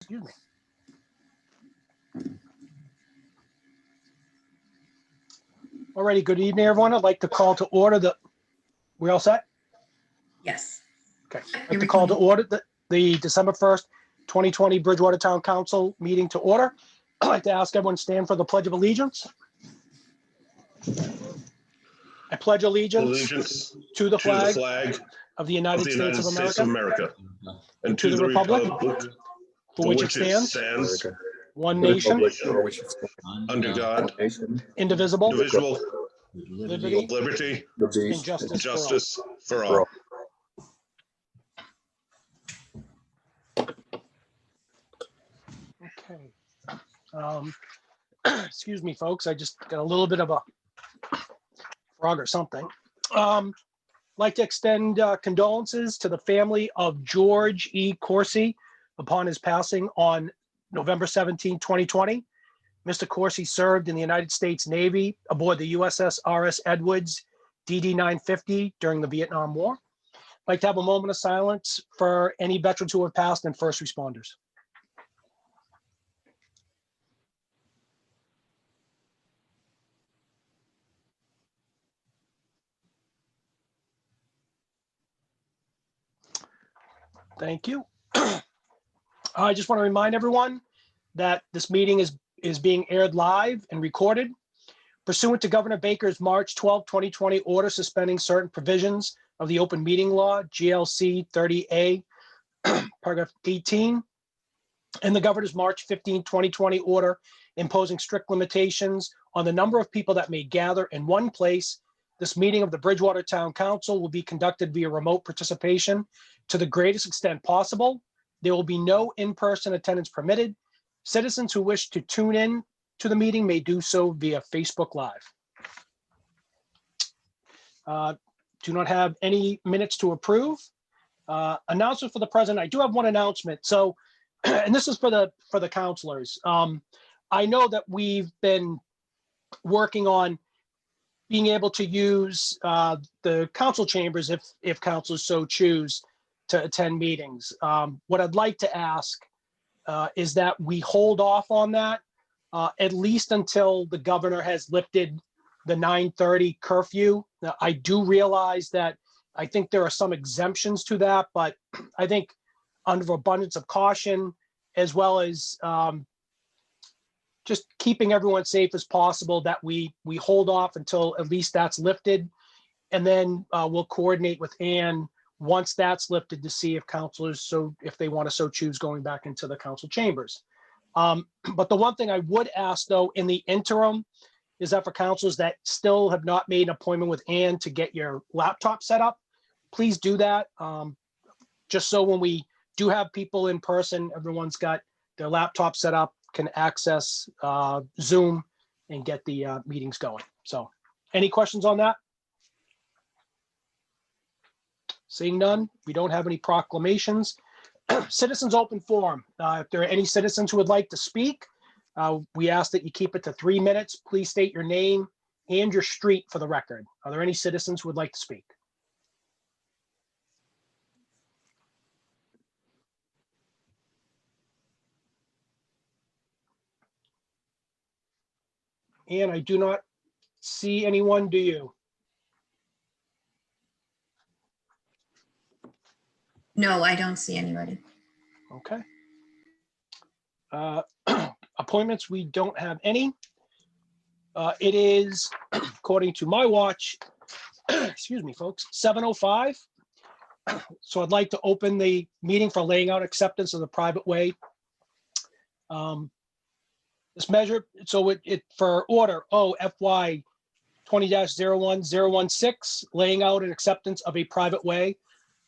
Excuse me. Alrighty, good evening, everyone. I'd like to call to order we all set? Yes. Okay. I'd like to call to order the December 1st, 2020 Bridgewater Town Council meeting to order. I'd like to ask everyone to stand for the Pledge of Allegiance. I pledge allegiance to the flag of the United States of America and to the republic for which it stands, one nation, under God, indivisible, indivisible, liberty, liberty, and and justice for all. Okay. Excuse me, folks. I just got a little bit of a frog or something. Like to extend condolences to the family of George E. Coursey upon his passing on November 17, 2020. Mr. Coursey served in the United States Navy aboard the USS R.S. Edwards DD-950 during the Vietnam War. I'd like to have a moment of silence for any veterans who have passed and first responders. Thank you. I just want to remind everyone that this meeting is being aired live and recorded. Pursuant to Governor Baker's March 12, 2020 order suspending certain provisions of the open meeting law, GLC 30A, paragraph 18, and the governor's March 15, 2020 order imposing strict limitations on the number of people that may gather in one place, this meeting of the Bridgewater Town Council will be conducted via remote participation to the greatest extent possible. There will be no in-person attendance permitted. Citizens who wish to tune in to the meeting may do so via Facebook Live. Do not have any minutes to approve. Announcement for the president. I do have one announcement. So, and this is for the counselors. I know that we've been working on being able to use the council chambers if councilors so choose to attend meetings. What I'd like to ask is that we hold off on that at least until the governor has lifted the 9:30 curfew. Now, I do realize that I think there are some exemptions to that, but I think under abundance of caution, as well as just keeping everyone safe as possible, that we hold off until at least that's lifted. And then we'll coordinate with Ann once that's lifted to see if counselors, if they want to so choose, going back into the council chambers. But the one thing I would ask though, in the interim, is that for counselors that still have not made an appointment with Ann to get your laptop set up, please do that. Just so when we do have people in person, everyone's got their laptop set up, can access Zoom and get the meetings going. So any questions on that? Seeing none, we don't have any proclamations. Citizens open forum. If there are any citizens who would like to speak, we ask that you keep it to 3 minutes. Please state your name and your street for the record. Are there any citizens who would like to speak? And I do not see anyone, do you? No, I don't see anybody. Okay. Appointments, we don't have any. It is, according to my watch, excuse me, folks, 7:05. So I'd like to open the meeting for laying out acceptance of the private way. This measure, so it for order FY 20-01016, laying out an acceptance of a private way,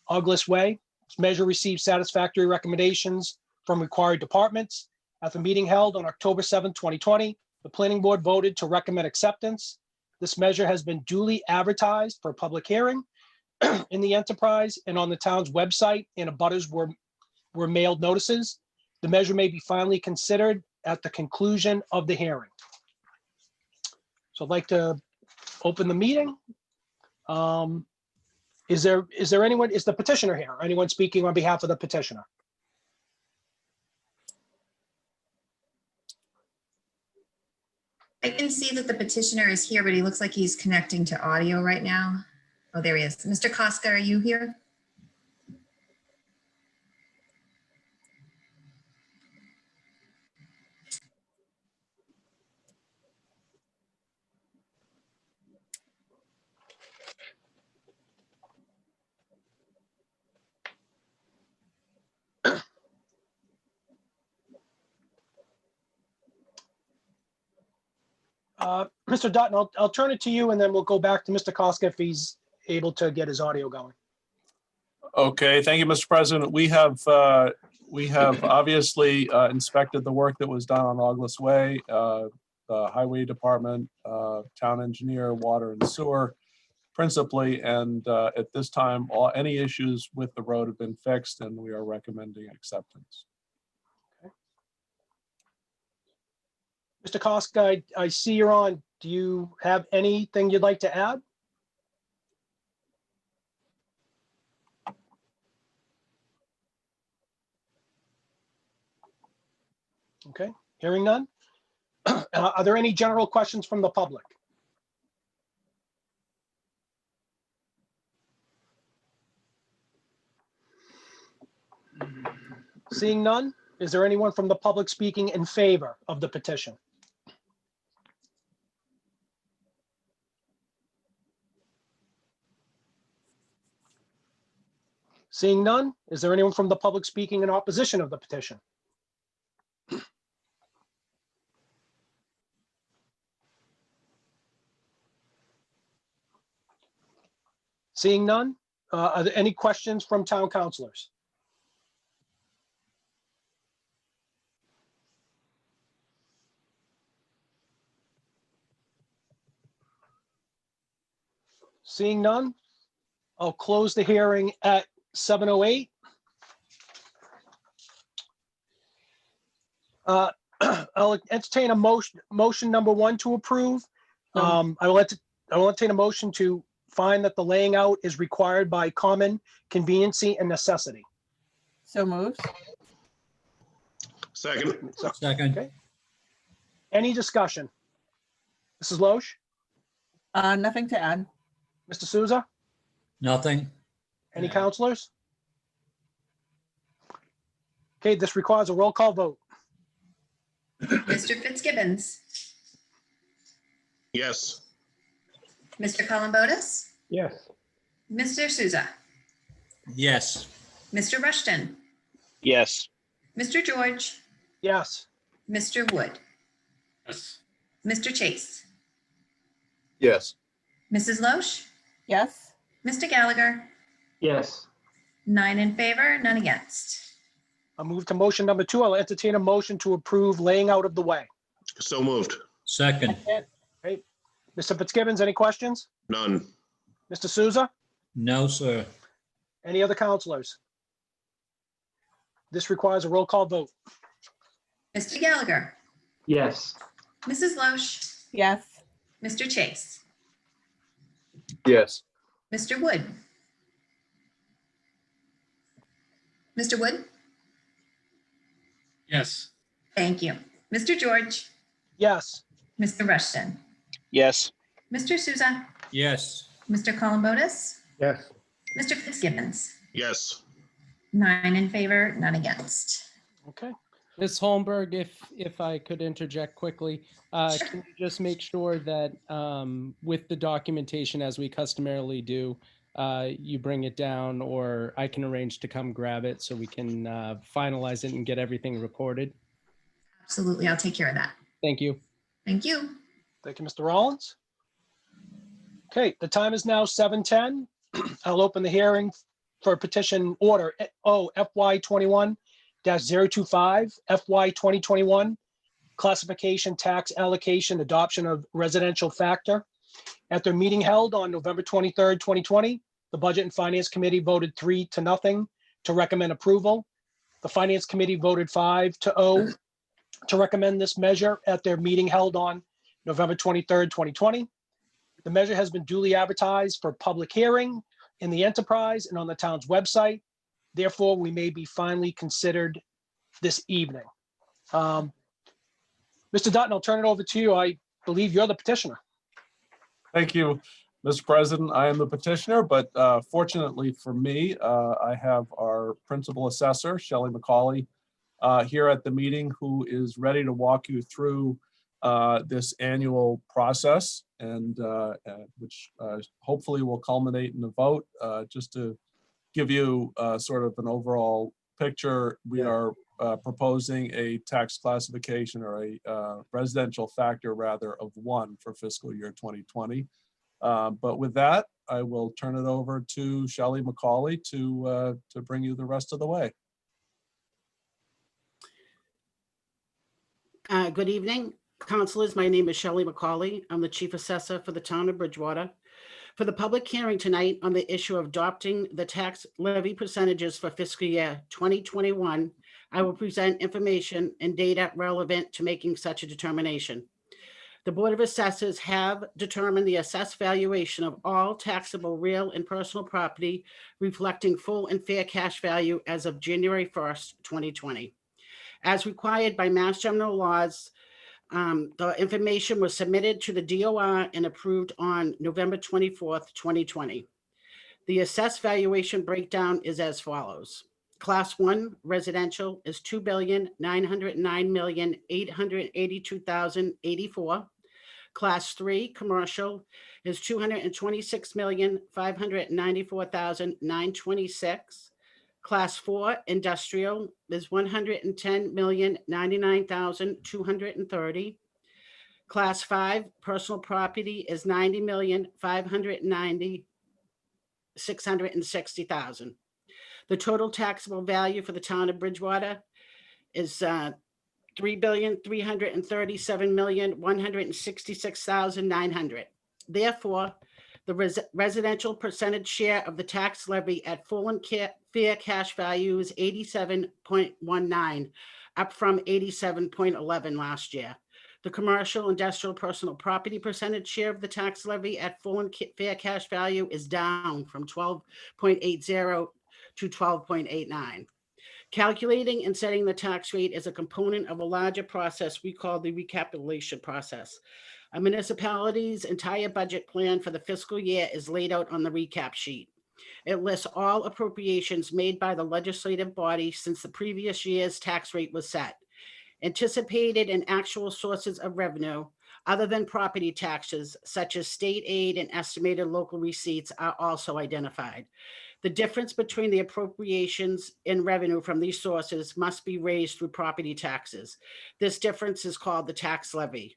August Way. This measure received satisfactory recommendations from required departments. At the meeting held on October 7, 2020, the planning board voted to recommend acceptance. This measure has been duly advertised for public hearing in the enterprise and on the town's website, and abutters were mailed notices. The measure may be finally considered at the conclusion of the hearing. So I'd like to open the meeting. Is there anyone, is the petitioner here? Anyone speaking on behalf of the petitioner? I can see that the petitioner is here, but he looks like he's connecting to audio right now. Oh, there he is. Mr. Koska, are you here? Mr. Dutton, I'll turn it to you and then we'll go back to Mr. Koska if he's able to get his audio going. Okay, thank you, Mr. President. We have obviously inspected the work that was done on August Way, the Highway Department, Town Engineer, Water and Sewer, principally, and at this time, any issues with the road have been fixed, and we are recommending acceptance. Mr. Koska, I see you're on. Do you have anything you'd like to add? Okay, hearing none. Are there any general questions from the public? Seeing none, is there anyone from the public speaking in favor of the petition? Seeing none, is there anyone from the public speaking in opposition of the petition? Seeing none, are there any questions from town councilors? Seeing none, I'll close the hearing at 7:08. I'll entertain a motion number one to approve. I will entertain a motion to find that the laying out is required by common conveniency and necessity. So moved. Second. Second. Okay. Any discussion? Mrs. Loesch, Nothing to add. Mr. Souza, Nothing. any counselors? Okay, this requires a roll call vote. Mr. Fitzgibbons, Yes. Mr. Columbotus, Yes. Mr. Souza, Yes. Mr. Rushton, Yes. Mr. George, Yes. Mr. Wood, Yes. Mr. Chase, Yes. Mrs. Loesch, Yes. Mr. Gallagher, Yes. 9 in favor, none against. I'll move to motion number two. I'll entertain a motion to approve laying out of the way. So moved. Second. Mr. Fitzgibbons, any questions? None. Mr. Souza, No, sir. any other counselors? This requires a roll call vote. Mr. Gallagher, Yes. Mrs. Loesch, Yes. Mr. Chase, Yes. Mr. Wood. Mr. Wood, Yes. thank you. Mr. George, Yes. Mr. Rushton, Yes. Mr. Souza, Yes. Mr. Columbotus, Yes. Mr. Fitzgibbons, Yes. 9 in favor, none against. Okay. Ms. Holmberg, if I could interject quickly, Sure. can you just make sure that with the documentation, as we customarily do, you bring it down, or I can arrange to come grab it so we can finalize it and get everything recorded? Absolutely, I'll take care of that. Thank you. Thank you. Thank you, Mr. Rollins. Okay, the time is now 7:10. I'll open the hearing for petition order FY 21-025, FY 2021, classification tax allocation adoption of residential factor. At their meeting held on November 23rd, 2020, the Budget and Finance Committee voted 3-0 to recommend approval. The Finance Committee voted 5-0 to recommend this measure at their meeting held on November 23rd, 2020. The measure has been duly advertised for public hearing in the enterprise and on the town's website. Therefore, we may be finally considered this evening. Mr. Dutton, I'll turn it over to you. I believe you're the petitioner. Thank you, Mr. President. I am the petitioner, but fortunately for me, I have our principal assessor, Shelley McCauley, here at the meeting, who is ready to walk you through this annual process, and which hopefully will culminate in a vote. Just to give you sort of an overall picture, we are proposing a tax classification, or a residential factor rather, of 1 for fiscal year 2020. But with that, I will turn it over to Shelley McCauley to bring you the rest of the way. Good evening, councilors. My name is Shelley McCauley. I'm the Chief Assessor for the town of Bridgewater. For the public hearing tonight on the issue of adopting the tax levy percentages for fiscal year 2021, I will present information and data relevant to making such a determination. The Board of Assessors have determined the assessed valuation of all taxable real and personal property reflecting full and fair cash value as of January 1st, 2020. As required by Mass General laws, the information was submitted to the DOR and approved on November 24th, 2020. The assessed valuation breakdown is as follows. Class 1 residential is $2,909,882,084. Class 3 commercial is $226,594,926. Class 4 industrial is $110,099,230. Class 5 personal property is $90,590,660,000. The total taxable value for the town of Bridgewater is $3,337,166,900. Therefore, the residential percentage share of the tax levy at full and fair cash value is 87.19, up from 87.11 last year. The commercial industrial personal property percentage share of the tax levy at full and fair cash value is down from 12.80 to 12.89. Calculating and setting the tax rate is a component of a larger process we call the recapitulation process. A municipality's entire budget plan for the fiscal year is laid out on the recap sheet. It lists all appropriations made by the legislative body since the previous year's tax rate was set. Anticipated and actual sources of revenue, other than property taxes, such as state aid and estimated local receipts, are also identified. The difference between the appropriations and revenue from these sources must be raised through property taxes. This difference is called the tax levy.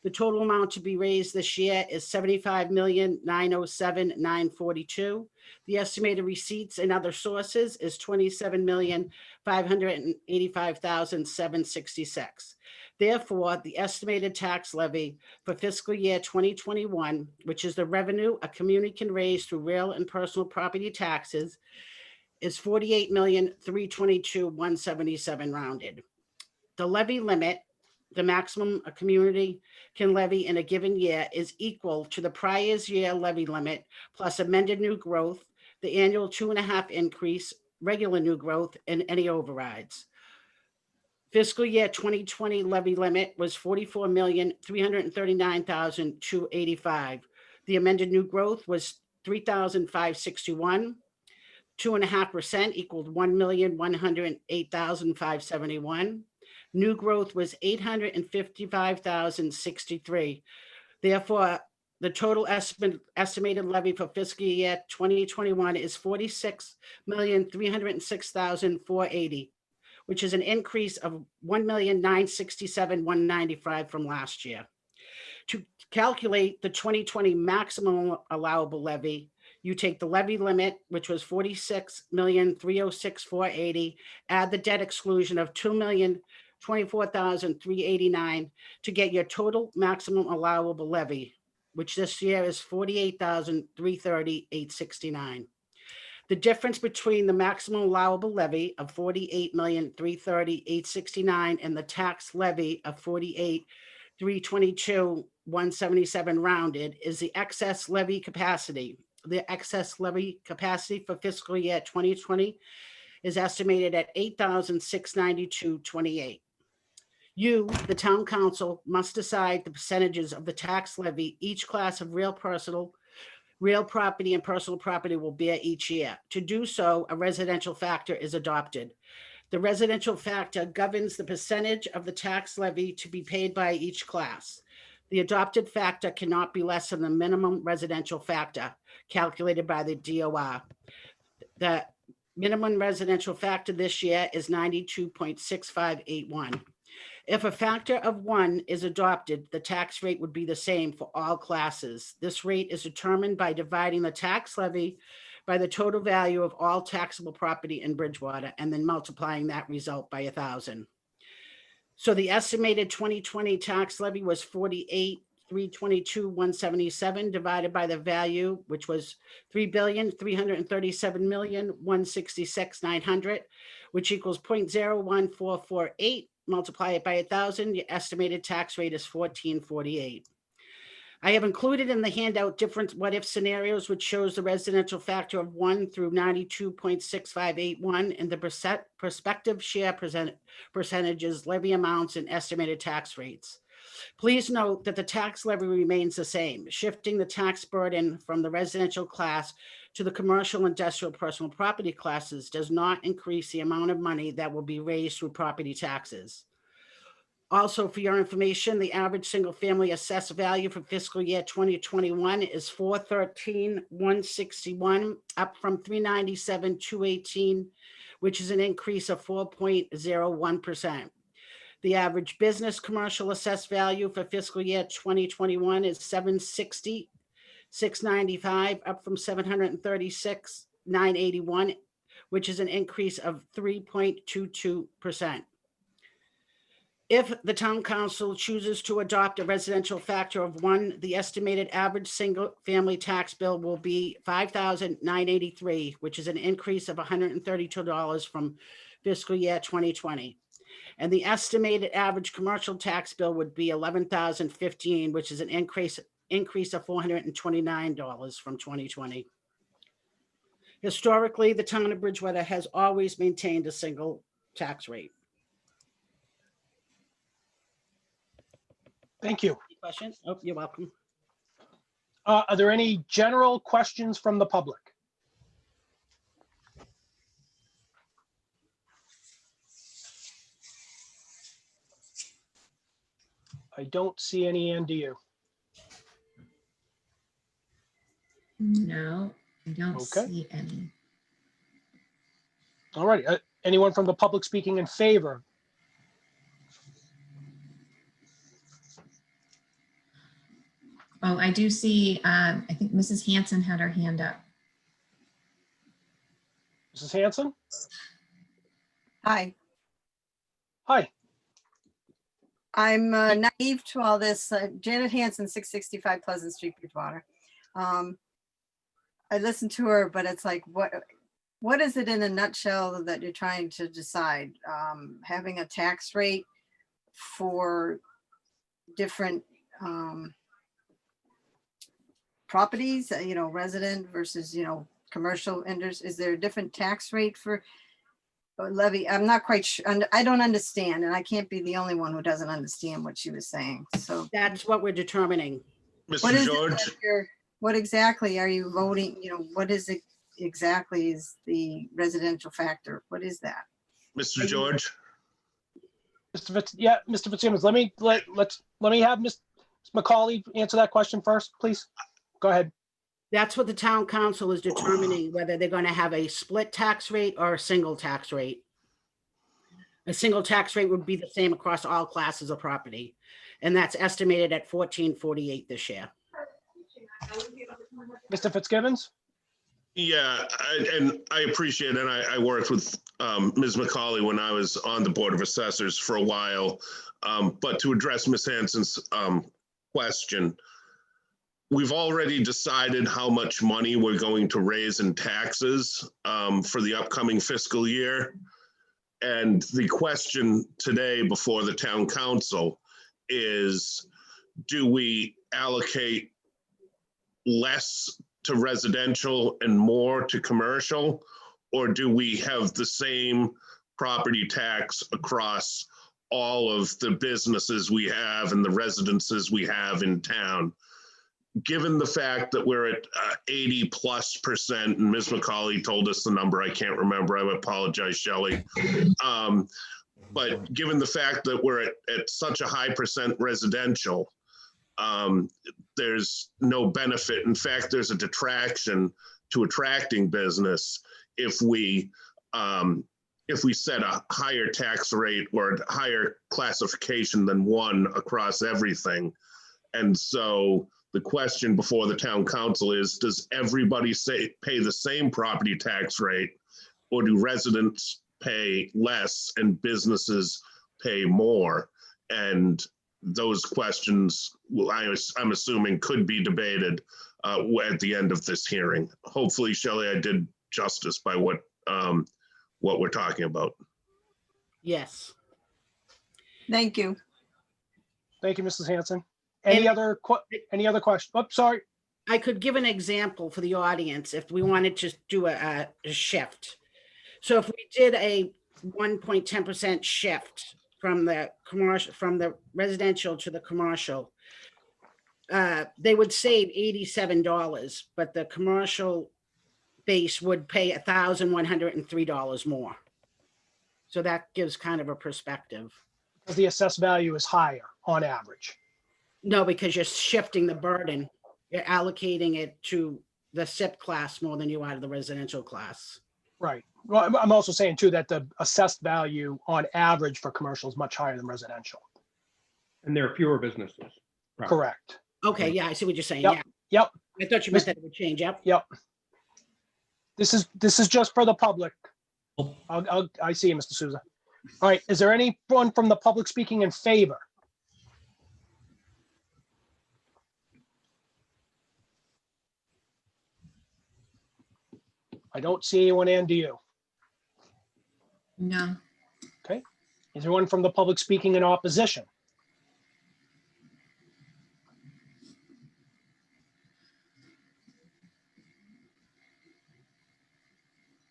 The total amount to be raised this year is $75,907,942. The estimated receipts and other sources is $27,585,766. Therefore, the estimated tax levy for fiscal year 2021, which is the revenue a community can raise through real and personal property taxes, is $48,322,177 rounded. The levy limit, the maximum a community can levy in a given year, is equal to the prior year levy limit plus amended new growth, the annual 2.5 increase, regular new growth, and any overrides. Fiscal year 2020 levy limit was $44,339,285. The amended new growth was $3,561. 2.5% equaled $1,108,571. New growth was $855,063. Therefore, the total estimated levy for fiscal year 2021 is $46,306,480, which is an increase of $1,967,195 from last year. To calculate the 2020 maximum allowable levy, you take the levy limit, which was $46,306,480, add the debt exclusion of $2,024,389 to get your total maximum allowable levy, which this year is $48,330,869. The difference between the maximum allowable levy of $48,330,869 and the tax levy of $48,322,177 rounded is the excess levy capacity. The excess levy capacity for fiscal year 2020 is estimated at $8,692.28. You, the town council, must decide the percentages of the tax levy each class of real property and personal property will bear each year. To do so, a residential factor is adopted. The residential factor governs the percentage of the tax levy to be paid by each class. The adopted factor cannot be less than the minimum residential factor calculated by the DOR. The minimum residential factor this year is 92.6581. If a factor of 1 is adopted, the tax rate would be the same for all classes. This rate is determined by dividing the tax levy by the total value of all taxable property in Bridgewater and then multiplying that result by 1,000. So the estimated 2020 tax levy was 48,322,177 divided by the value, which was 3,337,166,900, which equals 0.01448. Multiply it by 1,000, the estimated tax rate is 1448. I have included in the handout different what-if scenarios, which shows the residential factor of 1 through 92.6581 and the prospective share percentages, levy amounts, and estimated tax rates. Please note that the tax levy remains the same, shifting the tax burden from the residential class to the commercial, industrial, personal property classes does not increase the amount of money that will be raised through property taxes. Also, for your information, the average single-family assessed value for fiscal year 2021 is $413,161, up from $397,218, which is an increase of 4.01%. The average business commercial assessed value for fiscal year 2021 is $760,695, up from $736,981, which is an increase of 3.22%. If the town council chooses to adopt a residential factor of 1, the estimated average single-family tax bill will be $5,983, which is an increase of $132 from fiscal year 2020. And the estimated average commercial tax bill would be $11,015, which is an increase of $429 from 2020. Historically, the town of Bridgewater has always maintained a single tax rate. Thank you. Any questions? Oh, you're welcome. Are there any general questions from the public? I don't see any, Ann, do you? No, I don't Okay. see any. All right. Anyone from the public speaking in favor? Oh, I do see, I think Mrs. Hanson had her hand up. Mrs. Hanson? Hi, Hi. I'm naive to all this. Janet Hanson, 665 Pleasant Street, Bridgewater. I listened to her, but it's like, what is it in a nutshell that you're trying to decide? Having a tax rate for different properties, resident versus, commercial, is there a different tax rate for levy? I'm not quite sure. I don't understand, and I can't be the only one who doesn't understand what she was saying. So That's what we're determining. what Mr. is George, what exactly are you voting? What is it exactly is the residential factor? What is that? Mr. George, Mr. Fitzsimmons, let me have Ms. McCauley answer that question first, please. Go ahead. That's what the town council is determining, whether they're going to have a split tax rate or a single tax rate. A single tax rate would be the same across all classes of property. And that's estimated at 1448 this year. Mr. Fitzgibbons? yeah, and I appreciate it. And I worked with Ms. McCauley when I was on the Board of Assessors for a while. But to address Ms. Hanson's question, we've already decided how much money we're going to raise in taxes for the upcoming fiscal year. And the question today before the town council is, do we allocate less to residential and more to commercial? Or do we have the same property tax across all of the businesses we have and the residences we have in town. Given the fact that we're at 80+%, and Ms. McCauley told us the number, I can't remember, I apologize, Shelley. But given the fact that we're at such a high percent residential, there's no benefit. In fact, there's a detraction to attracting business if we set a higher tax rate or a higher classification than 1 across everything. And so the question before the town council is, does everybody pay the same property tax rate, or do residents pay less and businesses pay more? And those questions, I'm assuming, could be debated at the end of this hearing. Hopefully, Shelley, I did justice by what we're talking about. Yes. Thank you. Thank you, Mrs. Hanson. Any other questions? Oh, sorry. I could give an example for the audience if we wanted to do a shift. So if we did a 1.10% shift from the commercial, from the residential to the commercial, they would save $87, but the commercial base would pay $1,103 more. So that gives kind of a perspective. Because the assessed value is higher on average. No, because you're shifting the burden. You're allocating it to the SIP class more than you are to the residential class. Right. Well, I'm also saying too that the assessed value on average for commercial is much higher than residential. And there are fewer businesses. Right. Correct. Okay, yeah, I see what you're saying. Yep. Yeah. Yep. I thought you meant that it would change. Yep. Yep. This is just for the public. Oh. I see you, Mr. Souza. All right. Is there anyone from the public speaking in favor? I don't see anyone, and do you? No. Is there anyone from the public speaking in opposition?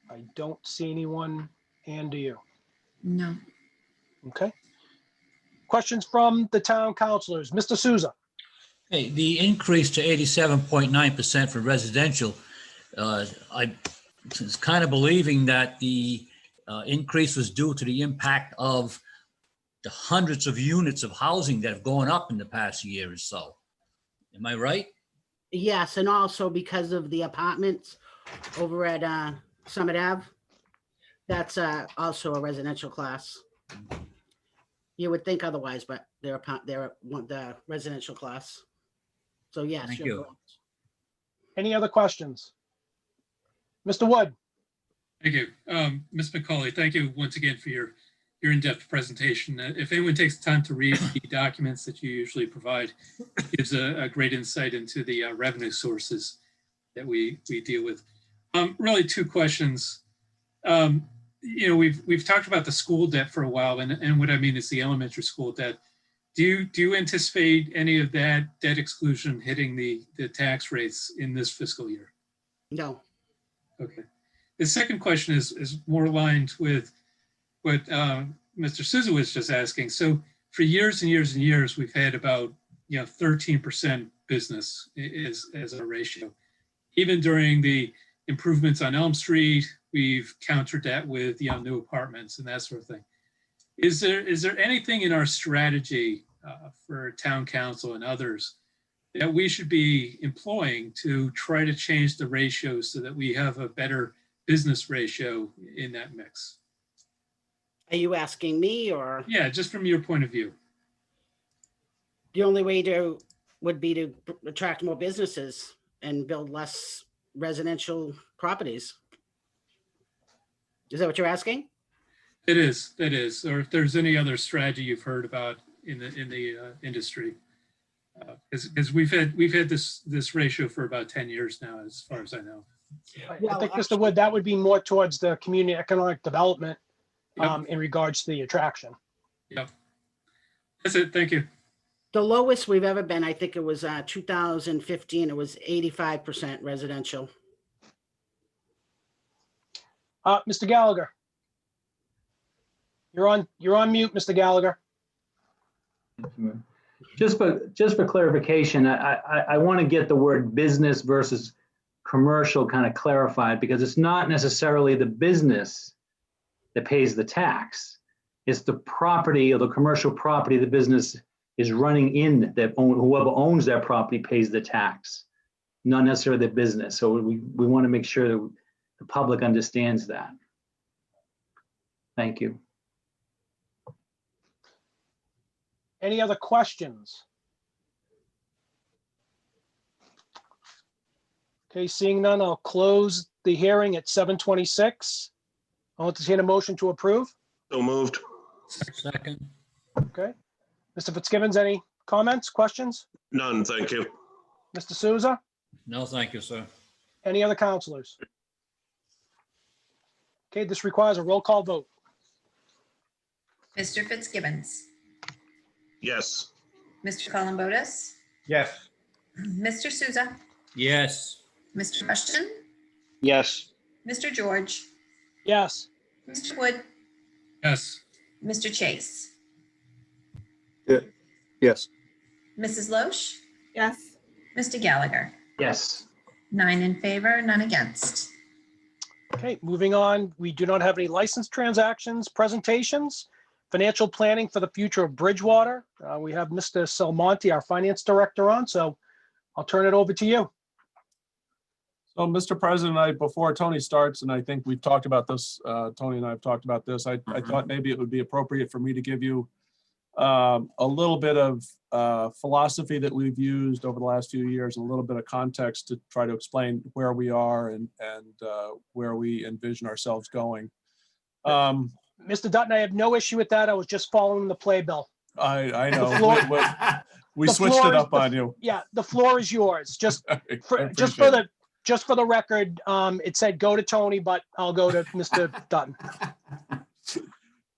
I don't see anyone, and do you? No. Okay. Questions from the town councilors? Mr. Souza? Hey, the increase to 87.9% for residential, I was kind of believing that the increase was due to the impact of the hundreds of units of housing that have gone up in the past year or so. Am I right? Yes, and also because of the apartments over at Summit Ave. That's also a residential class. You would think otherwise, but they're the residential class. So yes. Thank you're you. correct. Any other questions? Mr. Wood? Thank you. Ms. McCauley, thank you once again for your in-depth presentation. If anyone takes the time to read the documents that you usually provide, it gives a great insight into the revenue sources that we deal with. Really two questions. We've talked about the school debt for a while, and what I mean is the elementary school debt. Do you anticipate any of that debt exclusion hitting the tax rates in this fiscal year? No. Okay. The second question is more aligned with what Mr. Souza was just asking. So for years and years and years, we've had about 13% business as a ratio. Even during the improvements on Elm Street, we've countered that with new apartments and that sort of thing. Is there anything in our strategy for town council and others that we should be employing to try to change the ratios so that we have a better business ratio in that mix? Are you asking me, or? Yeah, just from your point of view. The only way would be to attract more businesses and build less residential properties. Is that what you're asking? It is. Or if there's any other strategy you've heard about in the industry, because we've had this ratio for about 10 years now, as far as I know. I think, Mr. Wood, that would be more towards the community economic development Yep. in regards to the attraction. Yep. That's it. Thank you. The lowest we've ever been, I think it was 2015, it was 85% residential. Mr. Gallagher? You're on mute, Mr. Gallagher. Just for clarification, I want to get the word business versus commercial kind of clarified, because it's not necessarily the business that pays the tax. It's the property or the commercial property the business is running in, that whoever owns that property pays the tax, not necessarily the business. So we want to make sure that the public understands that. Thank you. Any other questions? Okay, seeing none, I'll close the hearing at 7:26. I'll entertain a motion to approve. So moved. Second. Okay. Mr. Fitzgibbons, any comments, questions? None, thank you. Mr. Souza, No, thank you, sir. any other counselors? Okay, this requires a roll call vote. Mr. Fitzgibbons, Yes. Mr. Columbotus, Yes. Mr. Souza, Yes. Mr. Rushton, yes, Mr. George, Yes. Mr. Wood, Yes. Mr. Chase, Yes. Mrs. Loesch, Yes. Mr. Gallagher. Yes. 9 in favor, none against. Okay, moving on. We do not have any license transactions, presentations, financial planning for the future of Bridgewater. We have Mr. Salmonte, our finance director, on, so I'll turn it over to you. So, Mr. President, before Tony starts, and I think we've talked about this, Tony and I have talked about this, I thought maybe it would be appropriate for me to give you a little bit of philosophy that we've used over the last few years, and a little bit of context to try to explain where we are and where we envision ourselves going. Mr. Dutton, I have no issue with that. I was just following the playbill. I The know, floor- we the switched floor it is up on you. Yeah, the floor is yours. Just I for appreciate it. the record, it said go to Tony, but I'll go to Mr. Dutton.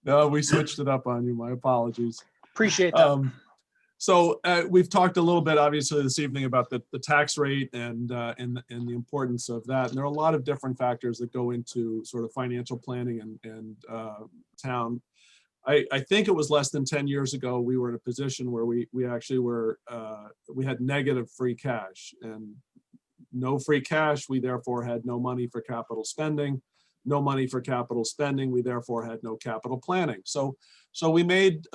No, we switched it up on you. My apologies. Appreciate that. So we've talked a little bit, obviously, this evening about the tax rate and the importance of that. And there are a lot of different factors that go into sort of financial planning and town. I think it was less than 10 years ago, we were in a position where we actually were, we had negative free cash, and no free cash. We therefore had no money for capital spending. No money for capital spending. We therefore had no capital planning. So we made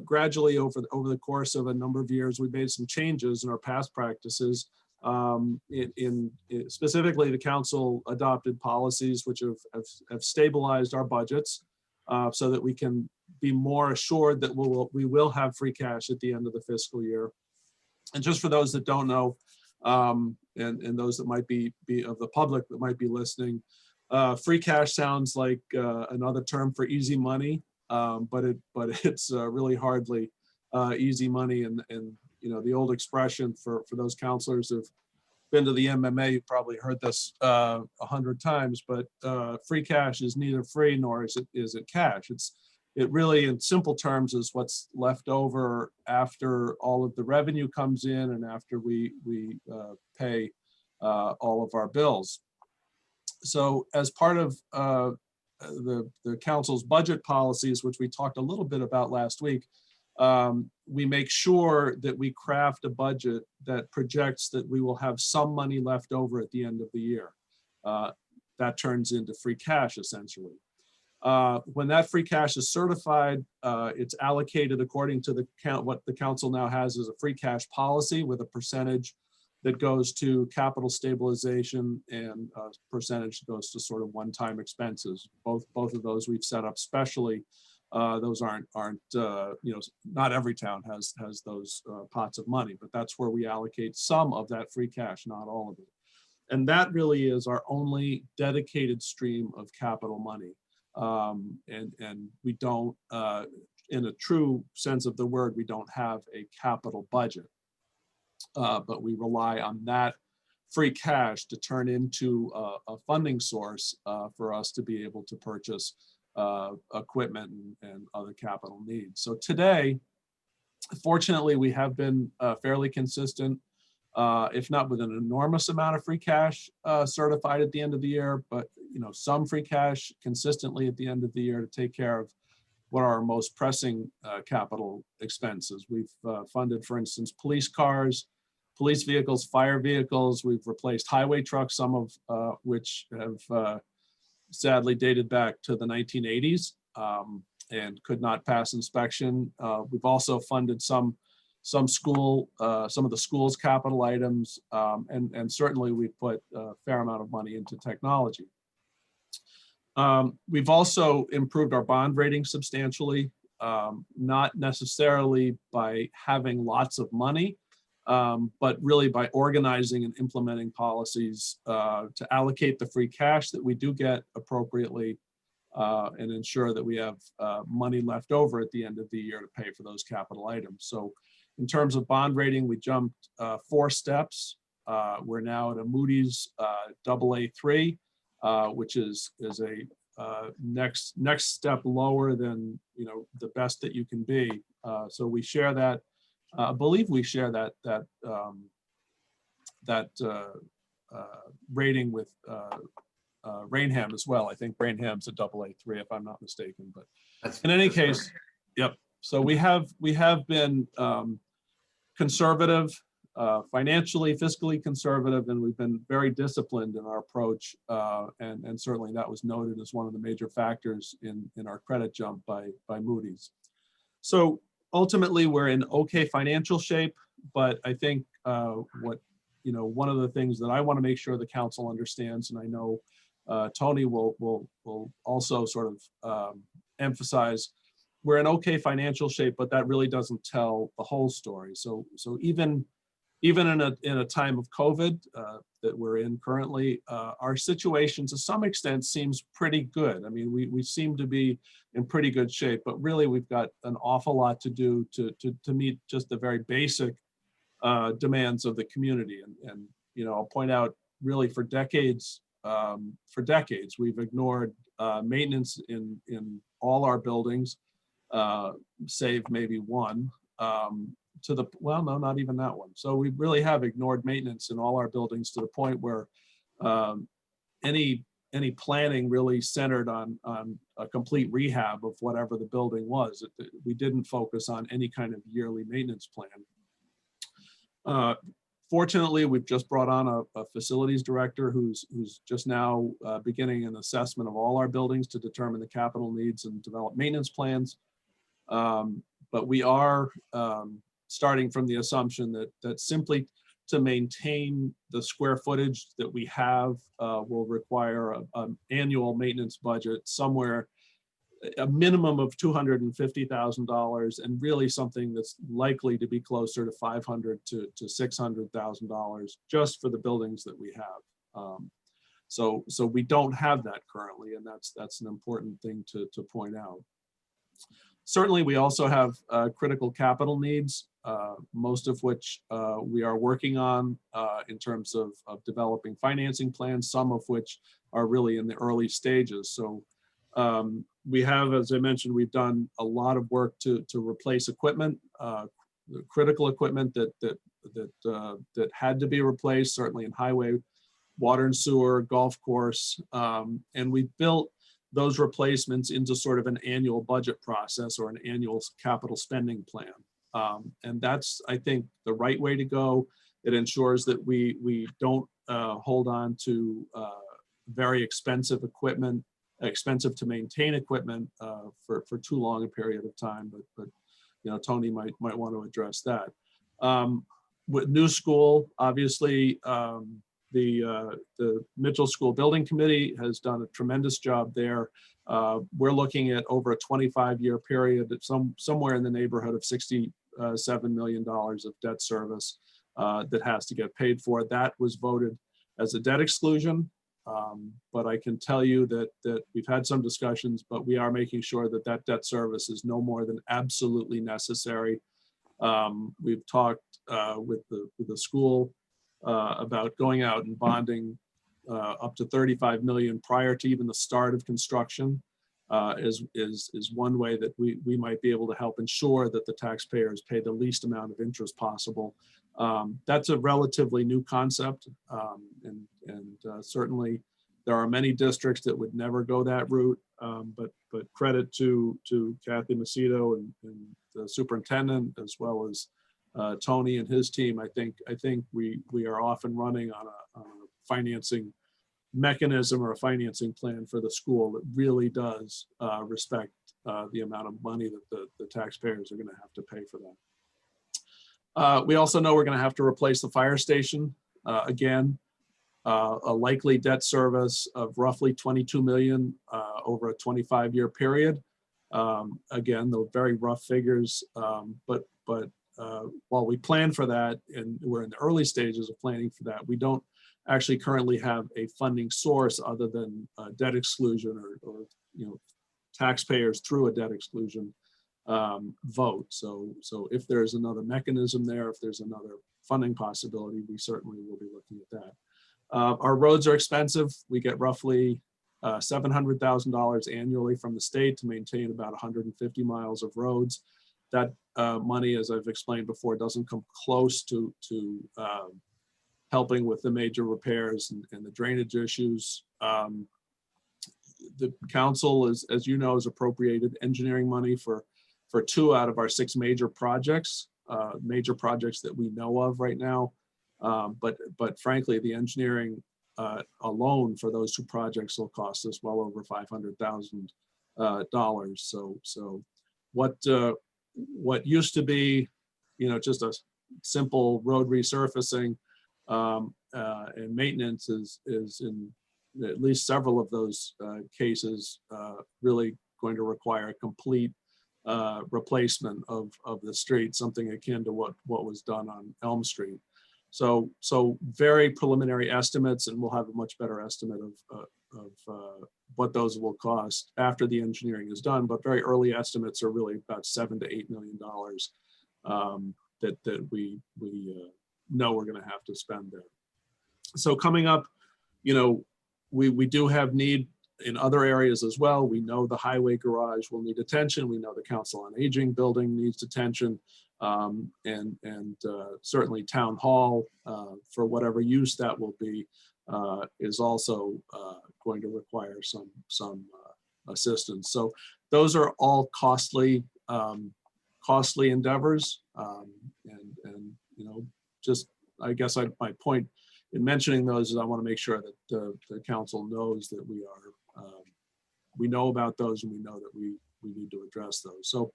gradually over the course of a number of years, we made some changes in our past practices. Specifically, the council adopted policies which have stabilized our budgets so that we can be more assured that we will have free cash at the end of the fiscal year. And just for those that don't know, and those that might be of the public that might be listening, free cash sounds like another term for easy money, but it's really hardly easy money. And you know, the old expression for those counselors who've been to the MMA, you've probably heard this 100 times, but free cash is neither free nor is it cash. It really, in simple terms, is what's left over after all of the revenue comes in and after we pay all of our bills. So as part of the council's budget policies, which we talked a little bit about last week, we make sure that we craft a budget that projects that we will have some money left over at the end of the year. That turns into free cash, essentially. When that free cash is certified, it's allocated according to what the council now has as a free cash policy, with a percentage that goes to capital stabilization and a percentage goes to sort of one-time expenses. Both of those we've set up specially. Those aren't you know, not every town has those pots of money, but that's where we allocate some of that free cash, not all of it. And that really is our only dedicated stream of capital money. And we don't, in a true sense of the word, we don't have a capital budget. But we rely on that free cash to turn into a funding source for us to be able to purchase equipment and other capital needs. So today, fortunately, we have been fairly consistent, if not with an enormous amount of free cash certified at the end of the year, but you know, some free cash consistently at the end of the year to take care of what are our most pressing capital expenses. We've funded, for instance, police cars, police vehicles, fire vehicles. We've replaced highway trucks, some of which have sadly dated back to the 1980s and could not pass inspection. We've also funded some of the school's capital items, and certainly we've put a fair amount of money into technology. We've also improved our bond rating substantially, not necessarily by having lots of money, but really by organizing and implementing policies to allocate the free cash that we do get appropriately and ensure that we have money left over at the end of the year to pay for those capital items. So in terms of bond rating, we jumped 4 steps. We're now at a Moody's AA3, which is a next step lower than the best that you can be. So we share that. I believe we share that rating with Rainham as well. I think Rainham's a AA3 if I'm not mistaken. But in any case, yep. So we have been conservative, financially, fiscally conservative, and we've been very disciplined in our approach. And certainly that was noted as one of the major factors in our credit jump by Moody's. So ultimately, we're in okay financial shape, but I think one of the things that I want to make sure the council understands, and I know Tony will also sort of emphasize, we're in okay financial shape, but that really doesn't tell the whole story. So even in a time of COVID that we're in currently, our situation to some extent seems pretty good. I mean, we seem to be in pretty good shape, but really we've got an awful lot to do to meet just the very basic demands of the community. And I'll point out, really for decades we've ignored maintenance in all our buildings, save maybe one. Well, no, not even that one. So we really have ignored maintenance in all our buildings to the point where any planning really centered on a complete rehab of whatever the building was. We didn't focus on any kind of yearly maintenance plan. Fortunately, we've just brought on a facilities director who's just now beginning an assessment of all our buildings to determine the capital needs and develop maintenance plans. But we are starting from the assumption that simply to maintain the square footage that we have will require an annual maintenance budget somewhere, a minimum of $250,000, and really something that's likely to be closer to $500,000 to $600,000 just for the buildings that we have. So we don't have that currently, and that's an important thing to point out. Certainly, we also have critical capital needs, most of which we are working on in terms of developing financing plans, some of which are really in the early stages. So we have, as I mentioned, we've done a lot of work to replace equipment, critical equipment that had to be replaced, certainly in highway, water and sewer, golf course, and we built those replacements into sort of an annual budget process or an annual capital spending plan. And that's, I think, the right way to go. It ensures that we don't hold on to very expensive equipment, expensive to maintain equipment for too long a period of time. But Tony might want to address that. With new school, obviously, the Mitchell School Building Committee has done a tremendous job there. We're looking at over a 25-year period, somewhere in the neighborhood of $67 million of debt service that has to get paid for. That was voted as a debt exclusion, but I can tell you that we've had some discussions, but we are making sure that debt service is no more than absolutely necessary. We've talked with the school about going out and bonding up to $35 million prior to even the start of construction is one way that we might be able to help ensure that the taxpayers pay the least amount of interest possible. That's a relatively new concept, and certainly There are many districts that would never go that route, but credit to Kathy Macedo and the superintendent, as well as Tony and his team. I think we are off and running on a financing mechanism or a financing plan for the school that really does respect the amount of money that the taxpayers are going to have to pay for that. We also know we're going to have to replace the fire station again. A likely debt service of roughly 22 million over a 25-year period. Again, the very rough figures, but while we plan for that, and we're in the early stages of planning for that, we don't actually currently have a funding source other than debt exclusion or taxpayers through a debt exclusion vote. So if there's another mechanism there, if there's another funding possibility, we certainly will be looking at that. Our roads are expensive. We get roughly $700,000 annually from the state to maintain about 150 miles of roads. That money, as I've explained before, doesn't come close to helping with the major repairs and the drainage issues. The council, as you know, has appropriated engineering money for 2 out of our 6 major projects that we know of right now. But frankly, the engineering alone for those 2 projects will cost us well over $500,000. So what used to be, just a simple road resurfacing and maintenance is in at least several of those cases really going to require a complete replacement of the street, something akin to what was done on Elm Street. So very preliminary estimates, and we'll have a much better estimate of what those will cost after the engineering is done. But very early estimates are really about $7 to $8 million that we know we're going to have to spend there. So coming up, we do have need in other areas as well. We know the highway garage will need attention. We know the Council on Aging building needs attention. And certainly Town Hall, for whatever use that will be, is also going to require some assistance. So those are all costly endeavors. And just I guess my point in mentioning those is I want to make sure that the council knows that we know about those, and we know that we need to address those. So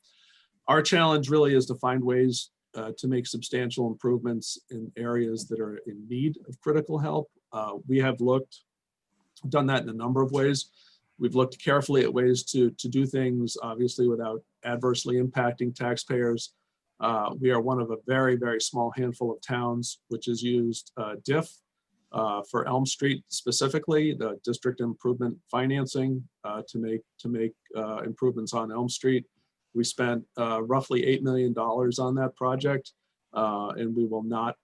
our challenge really is to find ways to make substantial improvements in areas that are in need of critical help. We have done that in a number of ways. We've looked carefully at ways to do things, obviously, without adversely impacting taxpayers. We are one of a very, very small handful of towns which has used DIF for Elm Street specifically, the district improvement financing to make improvements on Elm Street. We spent roughly $8 million on that project, and we will not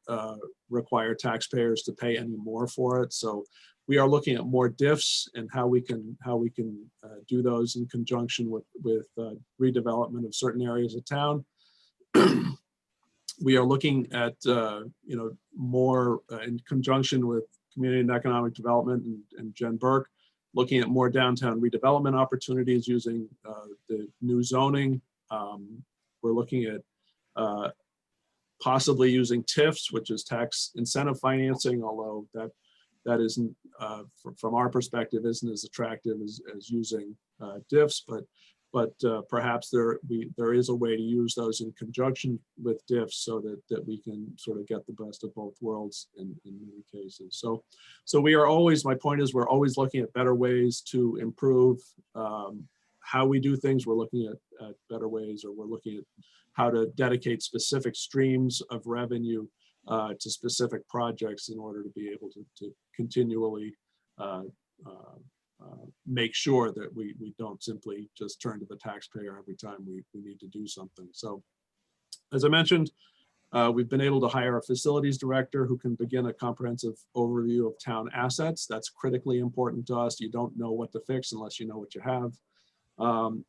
require taxpayers to pay any more for it. So we are looking at more DIFs and how we can do those in conjunction with redevelopment of certain areas of town. We are looking at more in conjunction with Community and Economic Development and Jen Burke, looking at more downtown redevelopment opportunities using the new zoning. We're looking at possibly using TIFs, which is tax incentive financing, although that isn't, from our perspective, isn't as attractive as using DIFs, but perhaps there is a way to use those in conjunction with DIFs so that we can sort of get the best of both worlds in many cases. So we are always, my point is, we're always looking at better ways to improve how we do things. We're looking at better ways, or we're looking at how to dedicate specific streams of revenue to specific projects in order to be able to continually make sure that we don't simply just turn to the taxpayer every time we need to do something. So as I mentioned, we've been able to hire a facilities director who can begin a comprehensive overview of town assets. That's critically important to us. You don't know what to fix unless you know what you have.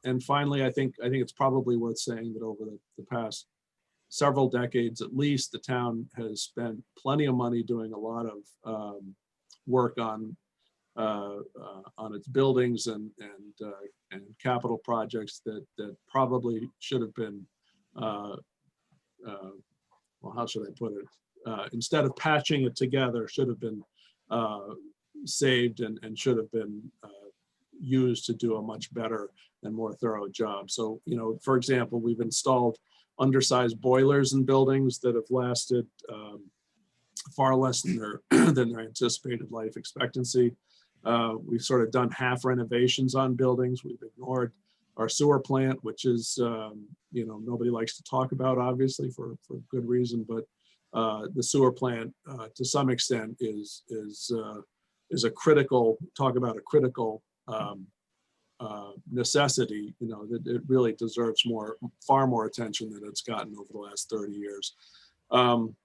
And finally, I think it's probably worth saying that over the past several decades, at least, the town has spent plenty of money doing a lot of work on on its buildings and capital projects that probably should have been, well, how should I put it? Instead of patching it together, should have been saved and should have been used to do a much better and more thorough job. So, for example, we've installed undersized boilers in buildings that have lasted far less than their anticipated life expectancy. We've sort of done half renovations on buildings. We've ignored our sewer plant, which is, nobody likes to talk about, obviously, for good reason, but the sewer plant, to some extent, is a critical, talk about a critical necessity, that it really deserves far more attention than it's gotten over the last 30 years. And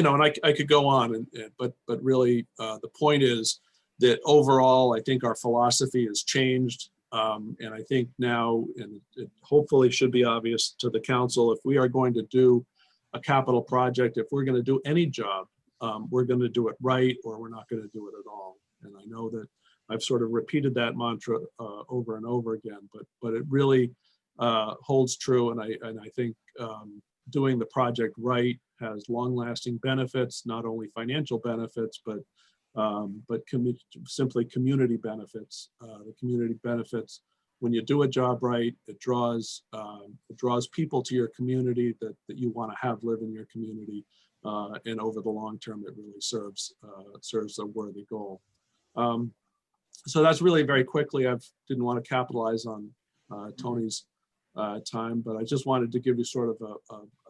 I could go on, but really the point is that overall, I think our philosophy has changed. And I think now, and it hopefully should be obvious to the council, if we are going to do a capital project, if we're going to do any job, we're going to do it right, or we're not going to do it at all. And I know that I've sort of repeated that mantra over and over again, but it really holds true. And I think doing the project right has long-lasting benefits, not only financial benefits, but simply community benefits. The community benefits when you do a job right. It draws people to your community that you want to have live in your community, and over the long term, it really serves a worthy goal. So that's really very quickly. I didn't want to capitalize on Tony's time, but I just wanted to give you sort of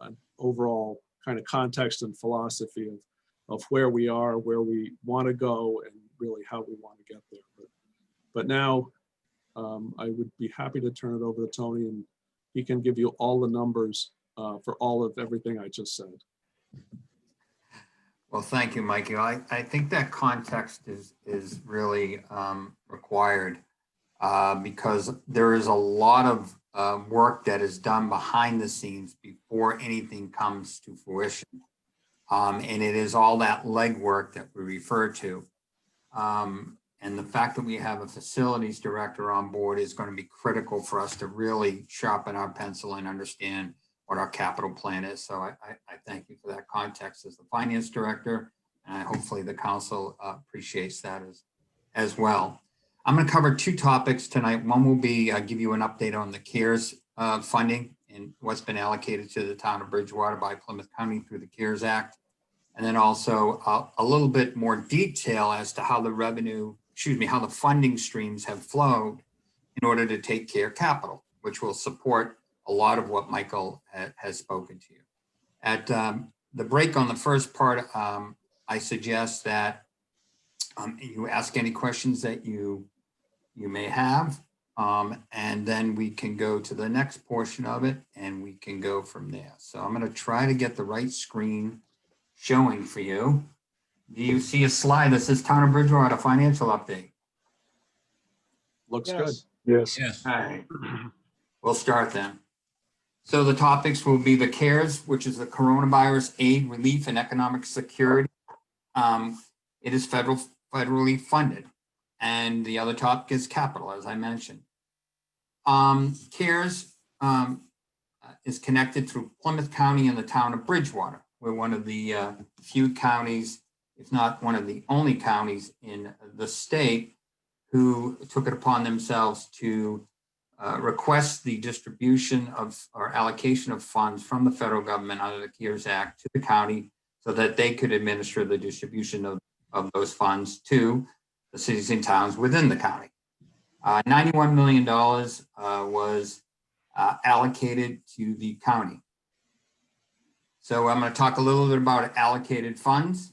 an overall kind of context and philosophy of where we are, where we want to go, and really how we want to get there. But now I would be happy to turn it over to Tony, and he can give you all the numbers for all of everything I just said. Well, thank you, Mikey. I think that context is really required because there is a lot of work that is done behind the scenes before anything comes to fruition. And it is all that legwork that we refer to. And the fact that we have a facilities director on board is going to be critical for us to really sharpen our pencil and understand what our capital plan is. So I thank you for that context as the finance director, and hopefully the council appreciates that as well. I'm going to cover two topics tonight. One will be give you an update on the CARES funding and what's been allocated to the town of Bridgewater by Plymouth County through the CARES Act. And then also a little bit more detail as to how the funding streams have flowed in order to take care of capital, which will support a lot of what Michael has spoken to you. At the break on the first part, I suggest that you ask any questions that you may have, and then we can go to the next portion of it and we can go from there. So I'm going to try to get the right screen showing for you. Do you see a slide that says Town of Bridgewater financial update? Looks Yes. good. Yes. Yes. All right, we'll start then. So the topics will be the CARES, which is the Coronavirus Aid, Relief, and Economic Security. It is federally funded. And the other topic is capital, as I mentioned. CARES is connected through Plymouth County and the town of Bridgewater. We're one of the few counties, if not one of the only counties in the state, who took it upon themselves to request the distribution of or allocation of funds from the federal government under the CARES Act to the county so that they could administer the distribution of those funds to the cities and towns within the county. $91 million was allocated to the county. So I'm going to talk a little bit about allocated funds,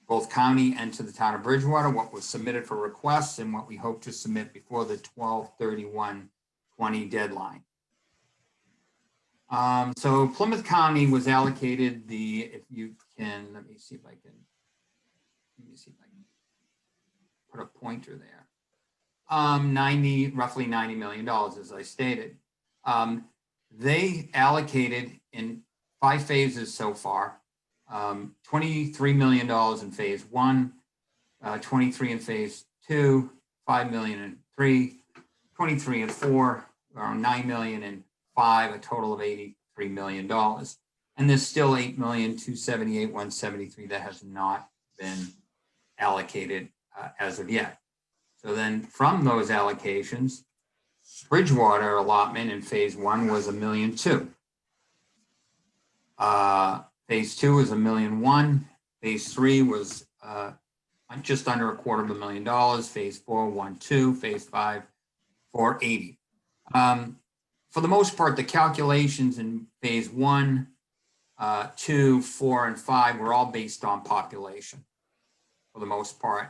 both county and to the town of Bridgewater, what was submitted for requests and what we hope to submit before the 12/31/20 deadline. So Plymouth County was allocated if you can, let me see if I can put a pointer there. Roughly $90 million, as I stated. They allocated in 5 phases so far, $23 million in phase 1, 23 in phase 2, 5 million and 3, 23 and 4, around 9 million and 5, a total of $83 million. And there's still 8,278,173 that has not been allocated as of yet. So then from those allocations, Bridgewater allotment in phase 1 was $1.2 million. Phase 2 was $1.1 million. Phase 3 was just under $250,000. Phase 4, 1.2. Phase 5, 480. For the most part, the calculations in phase 1, 2, 4, and 5 were all based on population for the most part,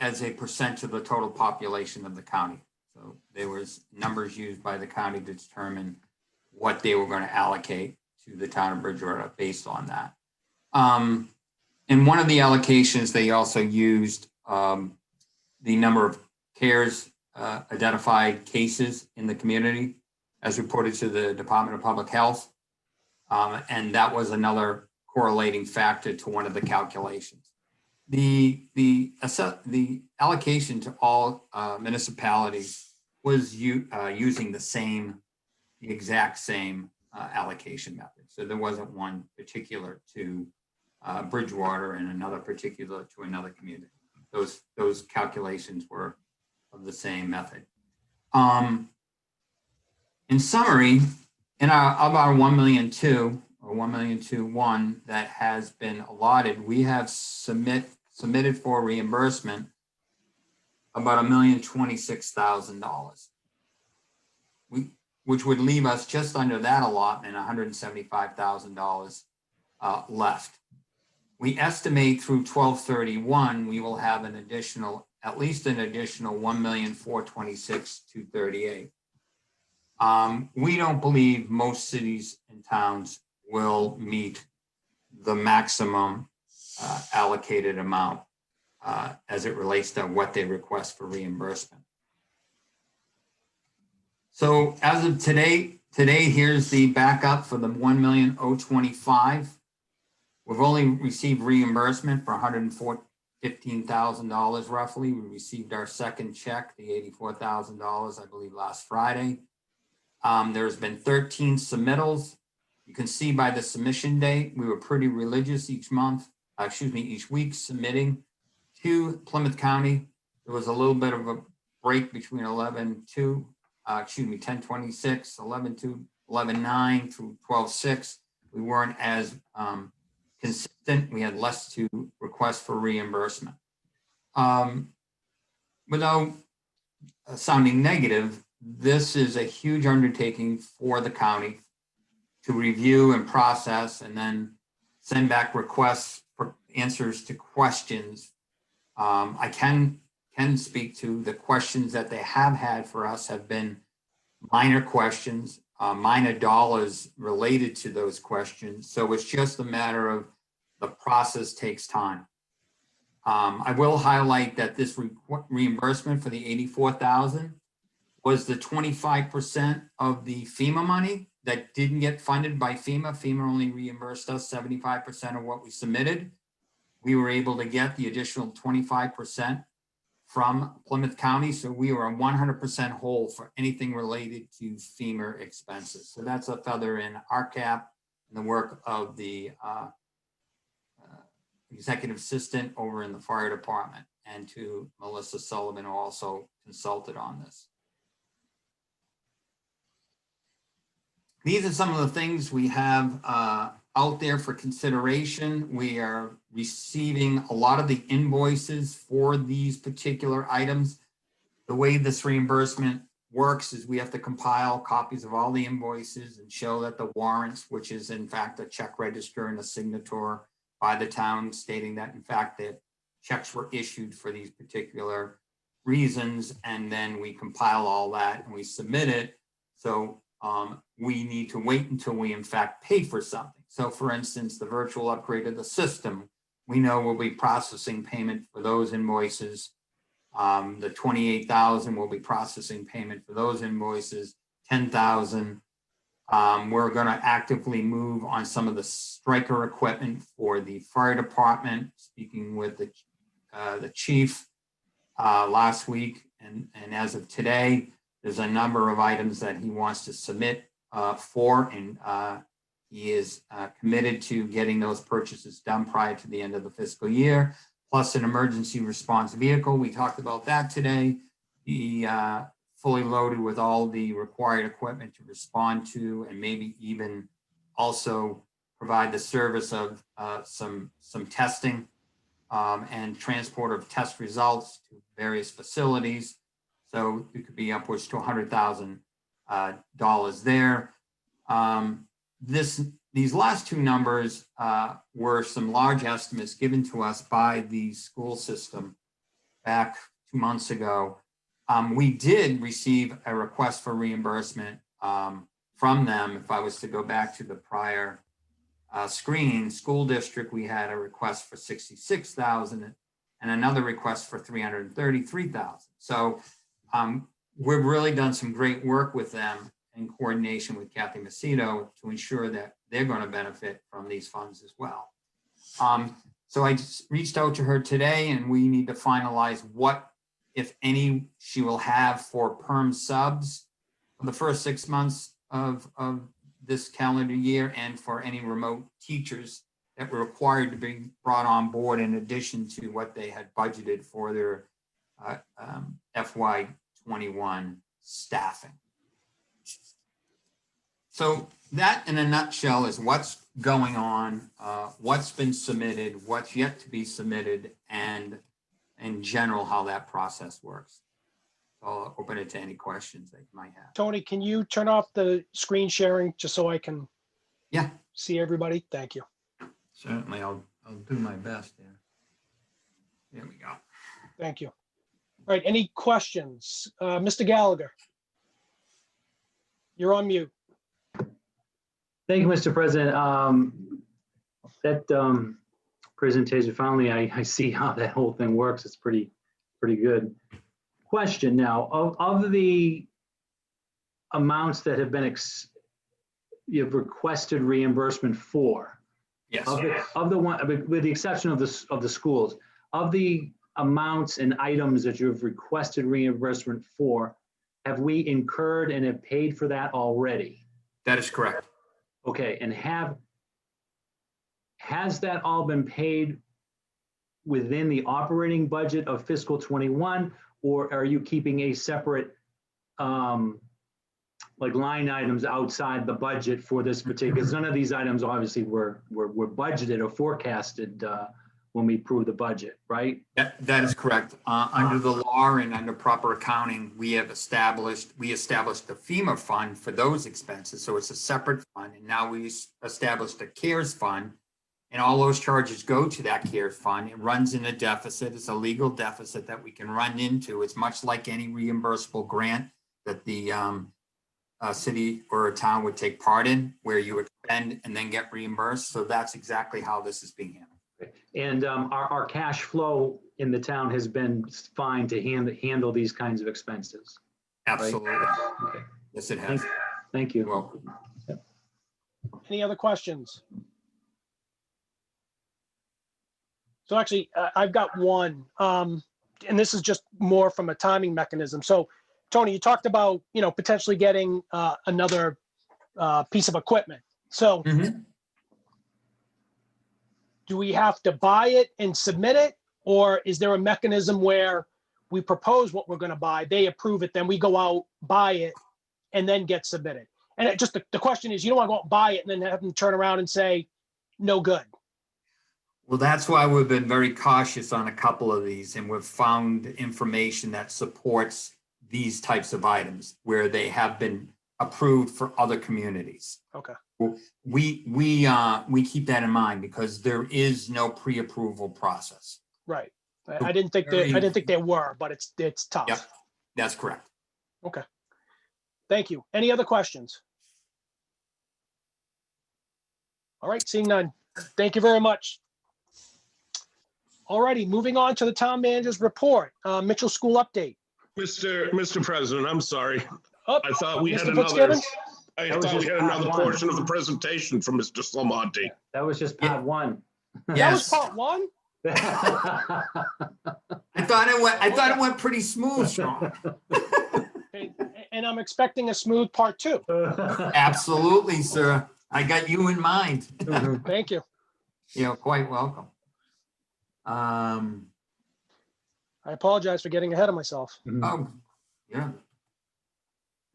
as a percent of the total population of the county. So there was numbers used by the county to determine what they were going to allocate to the town of Bridgewater based on that. In one of the allocations, they also used the number of CARES identified cases in the community as reported to the Department of Public Health. And that was another correlating factor to one of the calculations. The allocation to all municipalities was using the exact same allocation method. So there wasn't one particular to Bridgewater and another particular to another community. Those calculations were of the same method. In summary, of our 1.2 million or 1.2 that has been allotted, we have submitted for reimbursement about $1,026,000, which would leave us just under that allotment, $175,000 left. We estimate through 12/31 we will have at least an additional $1,426,238. We don't believe most cities and towns will meet the maximum allocated amount as it relates to what they request for reimbursement. So as of today, here's the backup for the $1,025,000. We've only received reimbursement for $115,000 roughly. We received our second check, the $84,000, I believe, last Friday. There's been 13 submittals. You can see by the submission date, we were pretty religious each week submitting to Plymouth County. There was a little bit of a break between 10/26, 11/2, 11/9 through 12/6. We weren't as consistent. We had less to request for reimbursement. Without sounding negative, this is a huge undertaking for the county to review and process and then send back requests for answers to questions. I can speak to the questions that they have had for us have been minor questions, minor dollars related to those questions. So it's just a matter of the process takes time. I will highlight that this reimbursement for the $84,000 was the 25% of the FEMA money that didn't get funded by FEMA. FEMA only reimbursed us 75% of what we submitted. We were able to get the additional 25% from Plymouth County. So we were 100% whole for anything related to FEMA expenses. So that's a feather in our cap and the work of the executive assistant over in the fire department, and to Melissa Sullivan, who also consulted on this. These are some of the things we have out there for consideration. We are receiving a lot of the invoices for these particular items. The way this reimbursement works is we have to compile copies of all the invoices and show that the warrants, which is in fact a check register and a signature by the town stating that in fact that checks were issued for these particular reasons. And then we compile all that and we submit it. So we need to wait until we in fact pay for something. So for instance, the virtual upgrade of the system, we know we'll be processing payment for those invoices. The 28,000 will be processing payment for those invoices, 10,000 We're going to actively move on some of the striker equipment for the fire department, speaking with the chief last week. And as of today, there's a number of items that he wants to submit for, and he is committed to getting those purchases done prior to the end of the fiscal year, plus an emergency response vehicle. We talked about that today. He fully loaded with all the required equipment to respond to, and maybe even also provide the service of some testing and transport of test results to various facilities. So it could be upwards to $100,000 there. These last two numbers were some large estimates given to us by the school system back 2 months ago. We did receive a request for reimbursement from them. If I was to go back to the prior screen, school district, we had a request for $66,000 and another request for $333,000. So we've really done some great work with them in coordination with Kathy Macedo to ensure that they're going to benefit from these funds as well. So I just reached out to her today, and we need to finalize what, if any, she will have for perm subs for the first 6 months of this calendar year, and for any remote teachers that were required to be brought on board in addition to what they had budgeted for their FY21 staffing. So that in a nutshell is what's going on, what's been submitted, what's yet to be submitted, and in general, how that process works. So I'll open it to any questions that you might have. Tony, can you turn off the screen sharing just so I can see everybody? Thank you. Certainly, I'll do my best there. There we go. Thank you. All right, any questions? Mr. Gallagher, you're on mute. Thank you, Mr. President. That presentation, finally, I see how that whole thing works. It's pretty good. Question now, of the amounts that have been you've requested reimbursement for, yes, of the one, with the exception of the schools, of the amounts and items that you've requested reimbursement for, have we incurred and have paid for that already? That is correct. Okay, and has that all been paid within the operating budget of fiscal 21, or are you keeping a separate like line items outside the budget for this particular? Because none of these items obviously were budgeted or forecasted when we approved the budget, right? That is correct. Under the law and under proper accounting, we established the FEMA fund for those expenses. So it's a separate fund. And now we established a CARES fund, and all those charges go to that CARES fund. It runs in a deficit. It's a legal deficit that we can run into. It's much like any reimbursable grant that the city or a town would take part in, where you expend and then get reimbursed. So that's exactly how this is being handled. And our cash flow in the town has been fine to handle these kinds of expenses. Absolutely. Right? Okay. Yes, it has. Thank you. You're welcome. Any other questions? So actually, I've got one, and this is just more from a timing mechanism. So Tony, you talked about, potentially getting another piece of equipment. So do we have to buy it and submit it? Or is there a mechanism where we propose what we're going to buy, they approve it, then we go out, buy it, and then get submitted? And the question is, you don't want to go out and buy it and then have them turn around and say, no good. Well, that's why we've been very cautious on a couple of these, and we've found information that supports these types of items where they have been approved for other communities. Okay. We keep that in mind because there is no pre-approval process. Right. I didn't think there were, but it's tough. Yep, that's correct. Okay. Thank you. Any other questions? All right, seeing none. Thank you very much. All righty, moving on to the town manager's report. Mitchell School update. Mr. President, I'm sorry. Oh, I thought we had Mr. another. Fitzgibbon? I That was thought we just had part another one. portion of the presentation from Mr. Slamonti. That was just part one. That was Yes, part one? I thought it went pretty smooth, Sean. Okay, and I'm expecting a smooth part two. Absolutely, sir. I got you in mind. Thank you. You're quite welcome. I apologize for getting ahead of myself. Oh, yeah.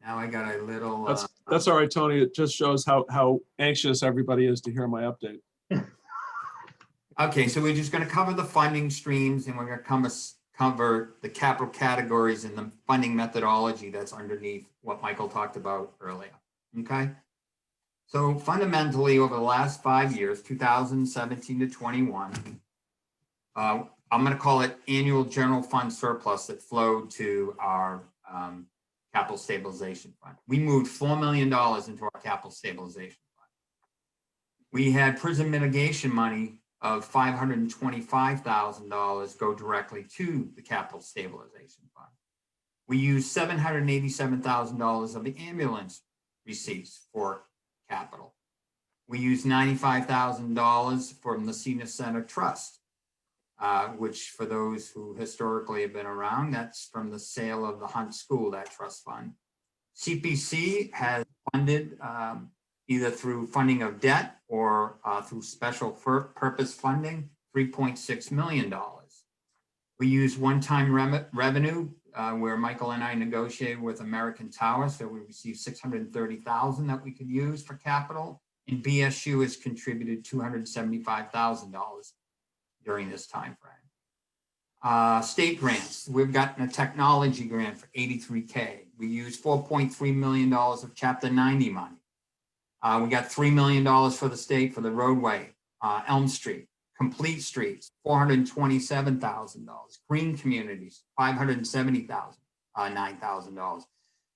Now I got a little, That's all right, Tony. It just shows how anxious everybody is to hear my update. okay, so we're just gonna cover the funding streams and we're gonna cover the capital categories and the funding methodology that's underneath what Michael talked about earlier, okay? So fundamentally, over the last 5 years, 2017 to 21, I'm gonna call it annual general fund surplus that flowed to our capital stabilization fund. We moved $4 million into our capital stabilization fund. We had prison mitigation money of $525,000 go directly to the capital stabilization fund. We used $787,000 of the ambulance receipts for capital. We used $95,000 from the Senior Center Trust, which for those who historically have been around, that's from the sale of the Hunt School, that trust fund. CPC has funded either through funding of debt or through special purpose funding, $3.6 million. We use one-time revenue where Michael and I negotiated with American Tower, so we received $630,000 that we could use for capital, and BSU has contributed $275,000 during this time frame. State grants, we've gotten a technology grant for $83K. We used $4.3 million of Chapter 90 money. We got $3 million for the state for the roadway, Elm Street. Complete Streets, $427,000. Green Communities, $570,000.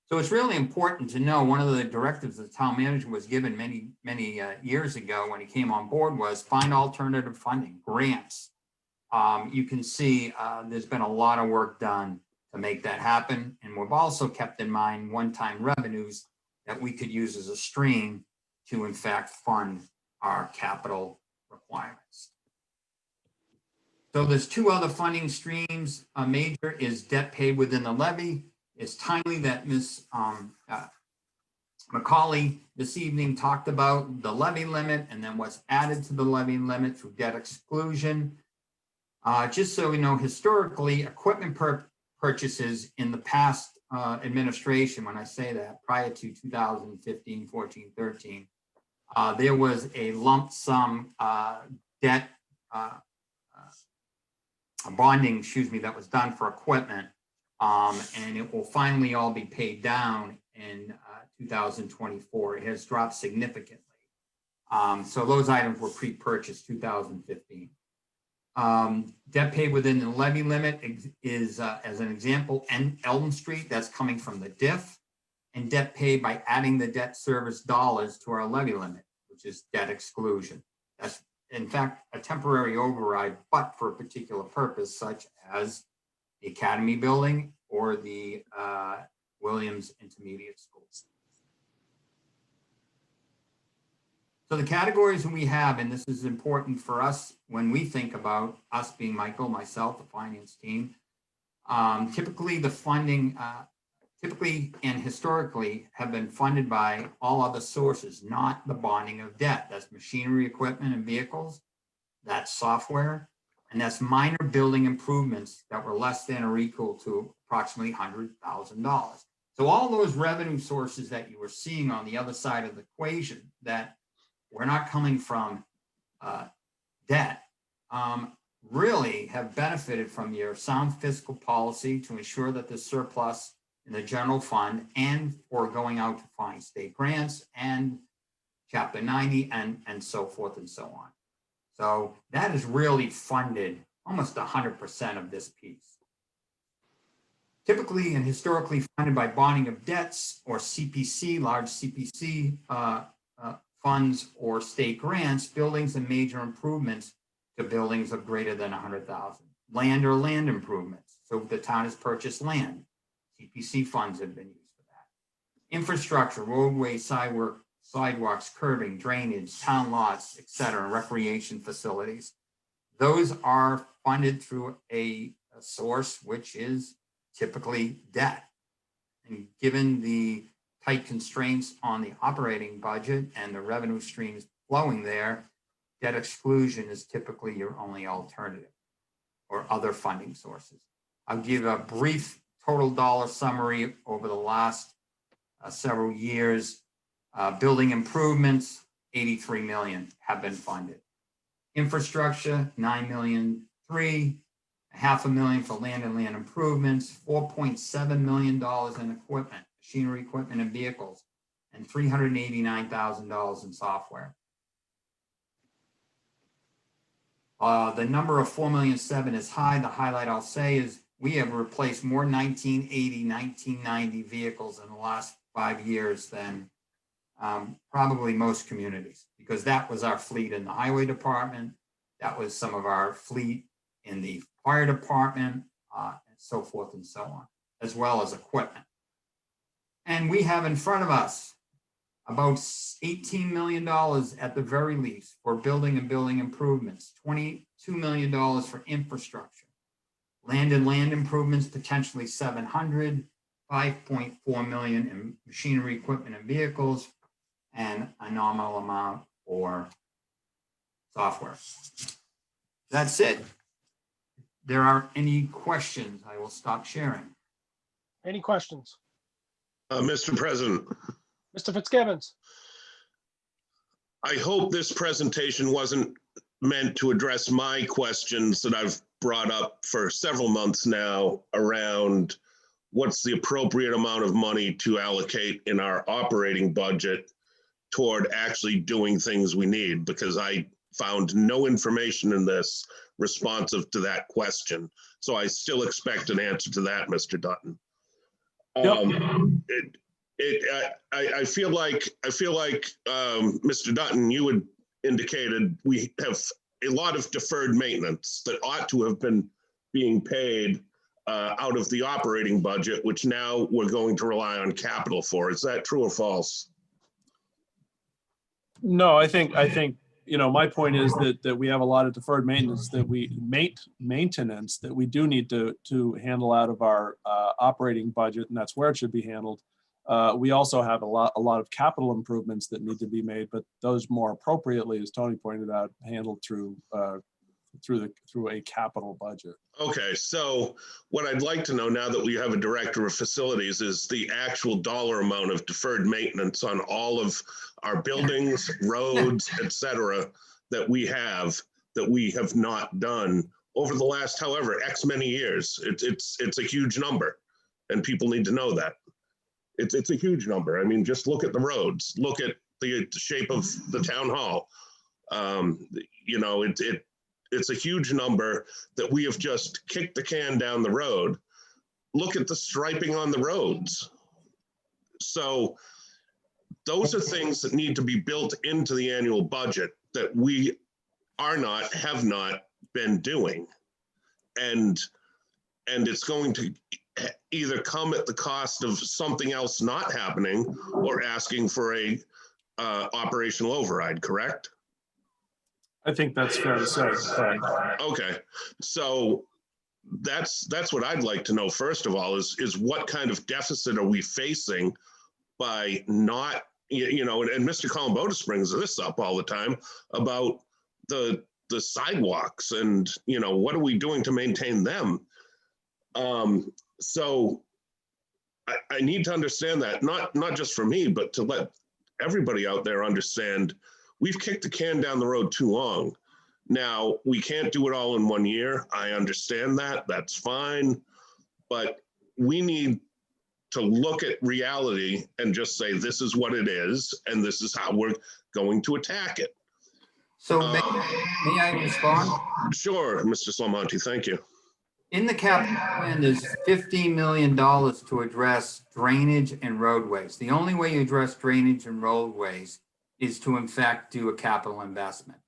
So it's really important to know, one of the directives the town manager was given many years ago when he came on board was find alternative funding, grants. You can see there's been a lot of work done to make that happen. And we've also kept in mind one-time revenues that we could use as a stream to in fact fund our capital requirements. So there's two other funding streams. A major is debt paid within the levy. It's timely that Ms. Macaulay this evening talked about the levy limit and then what's added to the levy limit through debt exclusion. Just so we know, historically, equipment purchases in the past administration, when I say that, prior to 2015, 14, 13, there was a lump sum debt bonding, that was done for equipment, and it will finally all be paid down in 2024. It has dropped significantly. So those items were pre-purchased 2015. Debt paid within the levy limit is, as an example, Elm Street, that's coming from the DIF, and debt paid by adding the debt service dollars to our levy limit, which is debt exclusion. That's in fact a temporary override, but for a particular purpose, such as the Academy building or the Williams Intermediate Schools. So the categories that we have, and this is important for us when we think about us being Michael, myself, the finance team, typically the funding, typically and historically have been funded by all other sources, not the bonding of debt. That's machinery, equipment, and vehicles. That's software. And that's minor building improvements that were less than or equal to approximately $100,000. So all those revenue sources that you were seeing on the other side of the equation that were not coming from debt, really have benefited from your sound fiscal policy to ensure that the surplus in the general fund and for going out to find state grants and Chapter 90 and so forth and so on. So that is really funded almost 100% of this piece. Typically and historically funded by bonding of debts or CPC, large CPC funds or state grants, buildings and major improvements to buildings of greater than 100,000. Land or land improvements. So the town has purchased land. CPC funds have been used for that. Infrastructure, roadways, sidewalks, curbing, drainage, town lots, et cetera, recreation facilities. Those are funded through a source which is typically debt. And given the tight constraints on the operating budget and the revenue streams flowing there, debt exclusion is typically your only alternative or other funding sources. I'll give a brief total dollar summary over the last several years. Building improvements, 83 million have been funded. Infrastructure, 9,000,003, $500,000 for land and land improvements, $4.7 million in equipment, machinery, equipment, and vehicles, and $389,000 in software. The number of 4,000,007 is high. The highlight I'll say is we have replaced more 1980, 1990 vehicles in the last 5 years than probably most communities, because that was our fleet in the highway department. That was some of our fleet in the fire department, and so forth and so on, as well as equipment. And we have in front of us about $18 million at the very least for building and building improvements, $22 million for infrastructure, land and land improvements, potentially 700, 5.4 million in machinery, equipment, and vehicles, and a nominal amount for software. That's it. If there are any questions, I will stop sharing. Any questions? Mr. President, Mr. Fitzgibbons? I hope this presentation wasn't meant to address my questions that I've brought up for several months now around what's the appropriate amount of money to allocate in our operating budget toward actually doing things we need, because I found no information in this responsive to that question. So I still expect an answer to that, Mr. Dutton. I feel like Mr. Dutton, you had indicated we have a lot of deferred maintenance that ought to have been being paid out of the operating budget, which now we're going to rely on capital for. Is that true or false? No, I think, my point is that we have a lot of deferred maintenance that we do need to handle out of our operating budget, and that's where it should be handled. We also have a lot of capital improvements that need to be made, but those more appropriately, as Tony pointed out, handled through a capital budget. Okay, so what I'd like to know now that we have a director of facilities is the actual dollar amount of deferred maintenance on all of our buildings, roads, et cetera, that we have not done over the last, however, X many years. It's a huge number, and people need to know that. It's a huge number. I mean, just look at the roads, look at the shape of the town hall. It's a huge number that we have just kicked the can down the road. Look at the striping on the roads. So those are things that need to be built into the annual budget that we have not been doing. And it's going to either come at the cost of something else not happening or asking for a operational override, correct? I think that's fair to say. Correct. Okay, so that's what I'd like to know first of all is what kind of deficit are we facing by not, and Mr. Columbotus brings this up all the time about the sidewalks and what are we doing to maintain them? So I need to understand that, not just for me, but to let everybody out there understand we've kicked the can down the road too long. Now, we can't do it all in 1 year. I understand that. That's fine. But we need to look at reality and just say, this is what it is, and this is how we're going to attack it. So may I respond? Sure, Mr. Slamonti, thank you. In the capital plan, there's $15 million to address drainage and roadways. The only way you address drainage and roadways is to in fact do a capital investment.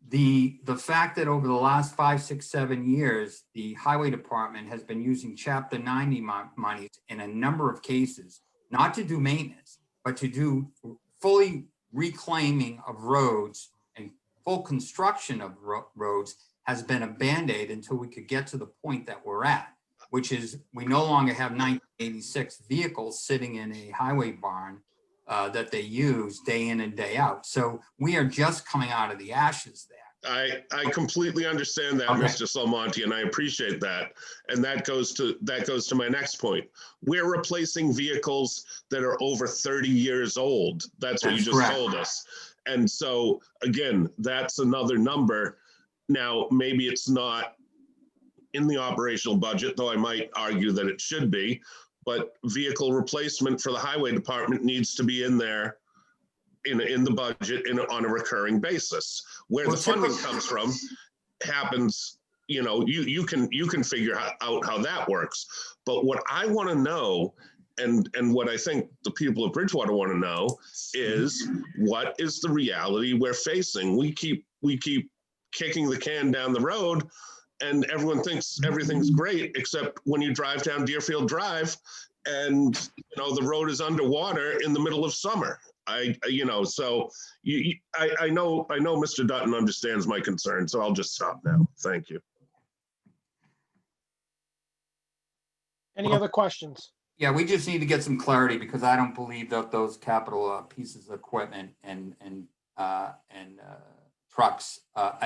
The fact that over the last 5, 6, 7 years, the highway department has been using Chapter 90 monies in a number of cases not to do maintenance, but to do fully reclaiming of roads and full construction of roads has been a Band-Aid until we could get to the point that we're at, which is we no longer have 1986 vehicles sitting in a highway barn that they use day in and day out. So we are just coming out of the ashes there. I completely understand that, Okay. Mr. Salmonte, and I appreciate that. And that goes to my next point. We're replacing vehicles that are over 30 years old. That's what you That's just correct. told us. And so, again, that's another number. Now, maybe it's not in the operational budget, though I might argue that it should be, but vehicle replacement for the highway department needs to be in there in the budget on a recurring basis. Where Well, the funding typically- comes from happens, you can figure out how that works. But what I want to know, and what I think the people of Bridgewater want to know, is what is the reality we're facing? We keep kicking the can down the road, and everyone thinks everything's great, except when you drive down Deerfield Drive and the road is underwater in the middle of summer. I know Mr. Dutton understands my concern, so I'll just stop now. Thank you. Any other questions? Yeah, we just need to get some clarity because I don't believe that those capital pieces of equipment and trucks,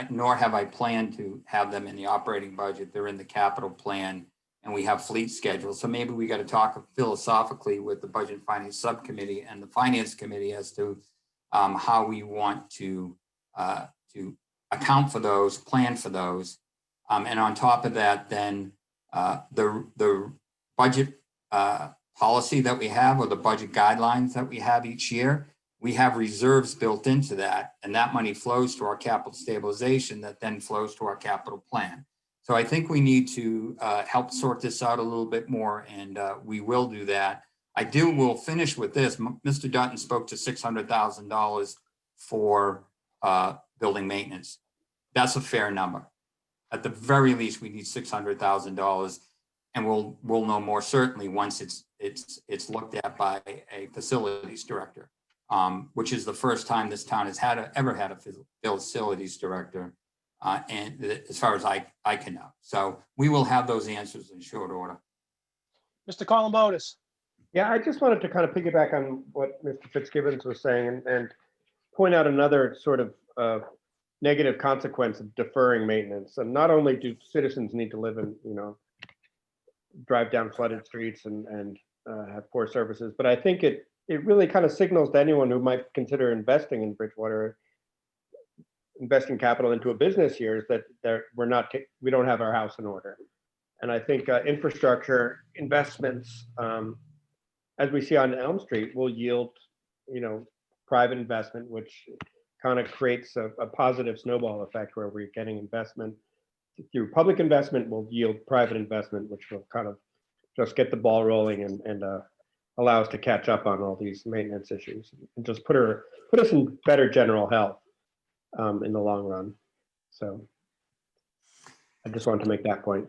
nor have I planned to have them in the operating budget. They're in the capital plan and we have fleet schedules. So maybe we got to talk philosophically with the Budget and Finance Subcommittee and the Finance Committee as to how we want to account for those, plan for those. And on top of that, then the budget policy that we have, or the budget guidelines that we have each year, we have reserves built into that, and that money flows to our capital stabilization that then flows to our capital plan. So I think we need to help sort this out a little bit more, and we will do that. We'll finish with this. Mr. Dutton spoke to $600,000 for building maintenance. That's a fair number. At the very least, we need $600,000, and we'll know more certainly once it's looked at by a facilities director, which is the first time this town has ever had a facilities director. And as far as I can know. So we will have those answers in short order. Mr. Columbotus? Yeah, I just wanted to kind of piggyback on what Mr. Fitzgibbons was saying and point out another sort of negative consequence of deferring maintenance. And not only do citizens need to live in, drive down flooded streets and have poor services, but I think it really kind of signals to anyone who might consider investing in Bridgewater, investing capital into a business here, is that we don't have our house in order. And I think infrastructure investments, as we see on Elm Street, will yield, private investment, which kind of creates a positive snowball effect where we're getting investment through public investment will yield private investment, which will kind of just get the ball rolling and allow us to catch up on all these maintenance issues and just put us in better general health in the long run. So I just wanted to make that point.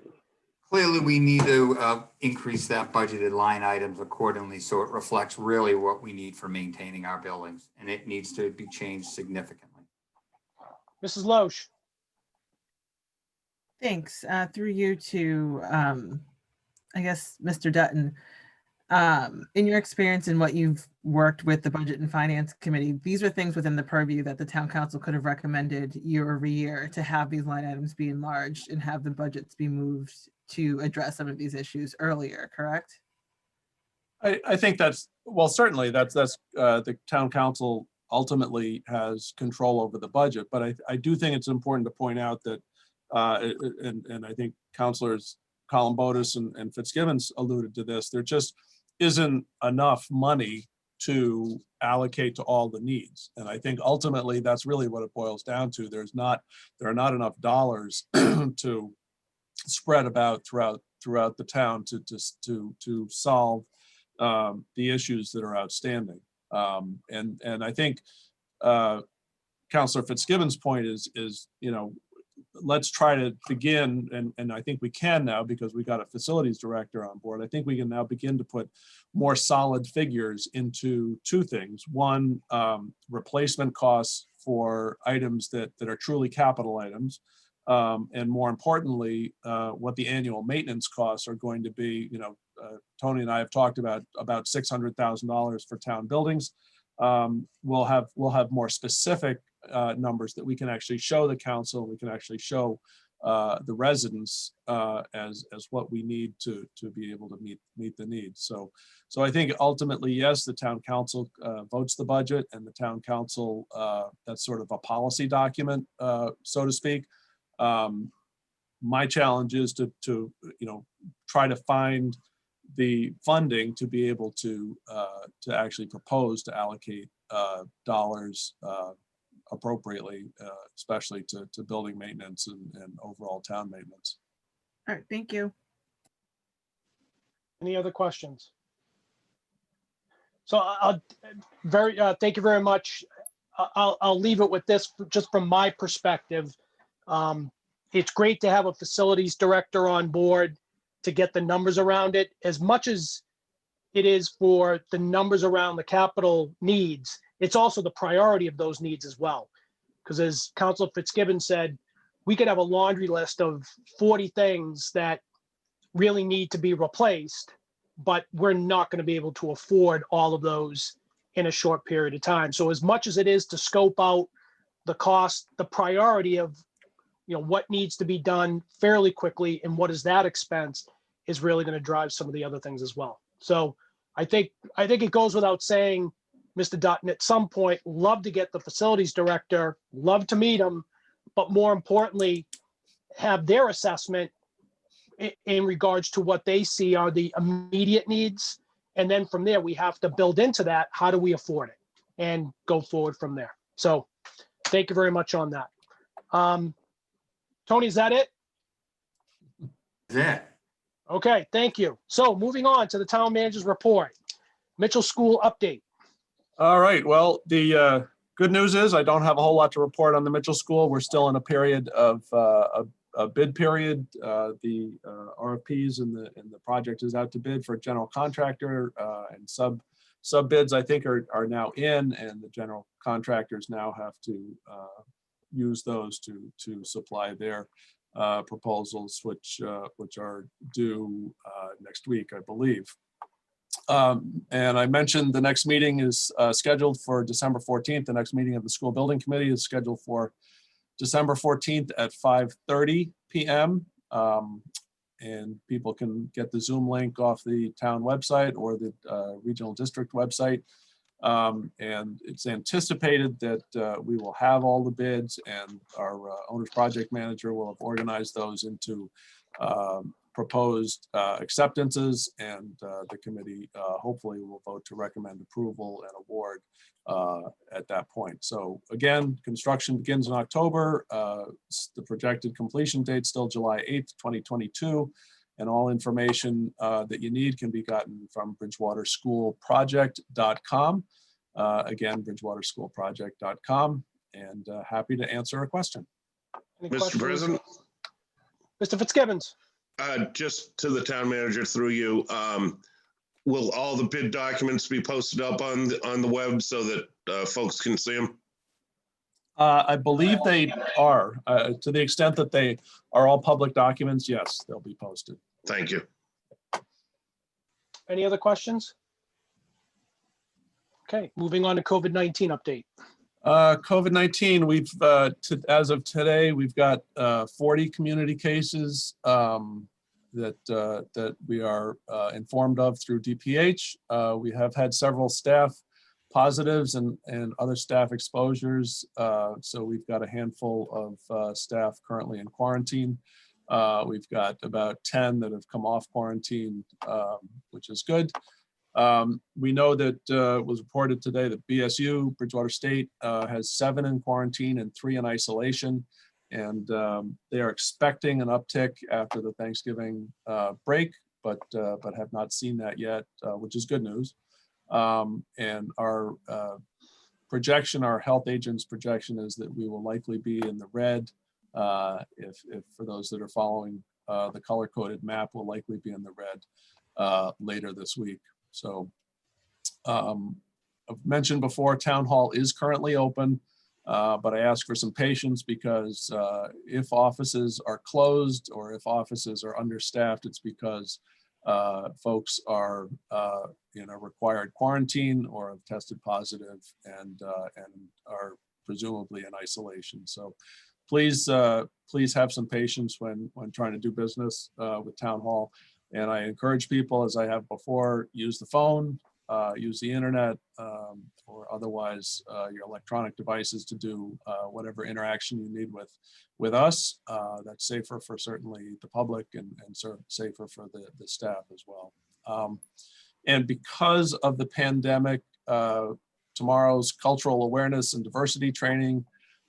Clearly, we need to increase that budgeted line items accordingly so it reflects really what we need for maintaining our buildings, and it needs to be changed significantly. Mrs. Loesch? Thanks. Through you to, I guess, Mr. Dutton. In your experience and what you've worked with the Budget and Finance Committee, these are things within the purview that the town council could have recommended year over year to have these line items be enlarged and have the budgets be moved to address some of these issues earlier, correct? I think certainly that's the town council ultimately has control over the budget, but I do think it's important to point out that, and I think councilors Columbotus and Fitzgibbons alluded to this, there just isn't enough money to allocate to all the needs. And I think ultimately that's really what it boils down to. There are not enough dollars to spread about throughout the town to solve the issues that are outstanding. And I think Councilor Fitzgibbons' point is let's try to begin, and I think we can now because we got a facilities director on board. I think we can now begin to put more solid figures into two things. One, replacement costs for items that are truly capital items. And more importantly, what the annual maintenance costs are going to be. Tony and I have talked about $600,000 for town buildings. We'll have more specific numbers that we can actually show the council. We can actually show the residents as what we need to be able to meet the needs. So I think ultimately, yes, the town council votes the budget, and the town council, that's sort of a policy document, so to speak. My challenge is to try to find the funding to be able to actually propose to allocate dollars appropriately, especially to building maintenance and overall town maintenance. All right, thank you. Any other questions? So thank you very much. I'll leave it with this, just from my perspective. It's great to have a facilities director on board to get the numbers around it. As much as it is for the numbers around the capital needs, it's also the priority of those needs as well. Because as Councilor Fitzgibbon said, we could have a laundry list of 40 things that really need to be replaced, but we're not going to be able to afford all of those in a short period of time. So as much as it is to scope out the cost, the priority of what needs to be done fairly quickly and what is that expense is really going to drive some of the other things as well. So I think it goes without saying, Mr. Dutton, at some point, love to get the facilities director, love to meet him, but more importantly, have their assessment in regards to what they see are the immediate needs. And then from there, we have to build into that, how do we afford it, and go forward from there. So thank you very much on that. Tony, is that it? That's it. Okay, thank you. So moving on to the town manager's report. Mitchell School update. All right, well, the good news is I don't have a whole lot to report on the Mitchell School. We're still in a period of a bid period. The RFPs and the project is out to bid for a general contractor, and sub bids I think are now in, and the general contractors now have to use those to supply their proposals, which are due next week, I believe. And I mentioned the next meeting is scheduled for December 14th. The next meeting of the school building committee is scheduled for December 14th at 5:30 p.m. And people can get the Zoom link off the town website or the regional district website. And it's anticipated that we will have all the bids, and our owner's project manager will have organized those into proposed acceptances, and the committee hopefully will vote to recommend approval and award at that point. So again, construction begins in October. The projected completion date still July 8th, 2022. And all information that you need can be gotten from bridgewaterschoolproject.com. Again, bridgewaterschoolproject.com, and happy to answer a question. Any Mr. questions? President, Mr. Fitzgibbons. just to the town manager through you, will all the bid documents be posted up on the web so that folks can see them? I believe they are, to the extent that they are all public documents. Yes, they'll be posted. Thank you. Any other questions? Okay, moving on to COVID-19 update. COVID-19, we've, as of today, we've got 40 community cases that we are informed of through DPH. We have had several staff positives and other staff exposures. So we've got a handful of staff currently in quarantine. We've got about 10 that have come off quarantine, which is good. We know that it was reported today that BSU, Bridgewater State, has 7 in quarantine and 3 in isolation. And they are expecting an uptick after the Thanksgiving break, but have not seen that yet, which is good news. And our projection, our health agent's projection, is that we will likely be in the red If for those that are following, the color-coded map will likely be in the red later this week. So I've mentioned before, Town Hall is currently open, but I ask for some patience because if offices are closed or if offices are understaffed, it's because folks are in a required quarantine or have tested positive and are presumably in isolation. So please have some patience when trying to do business with Town Hall. And I encourage people, as I have before, use the phone, use the internet, or otherwise your electronic devices to do whatever interaction you need with us. That's safer for certainly the public and safer for the staff as well. And because of the pandemic, tomorrow's cultural awareness and diversity training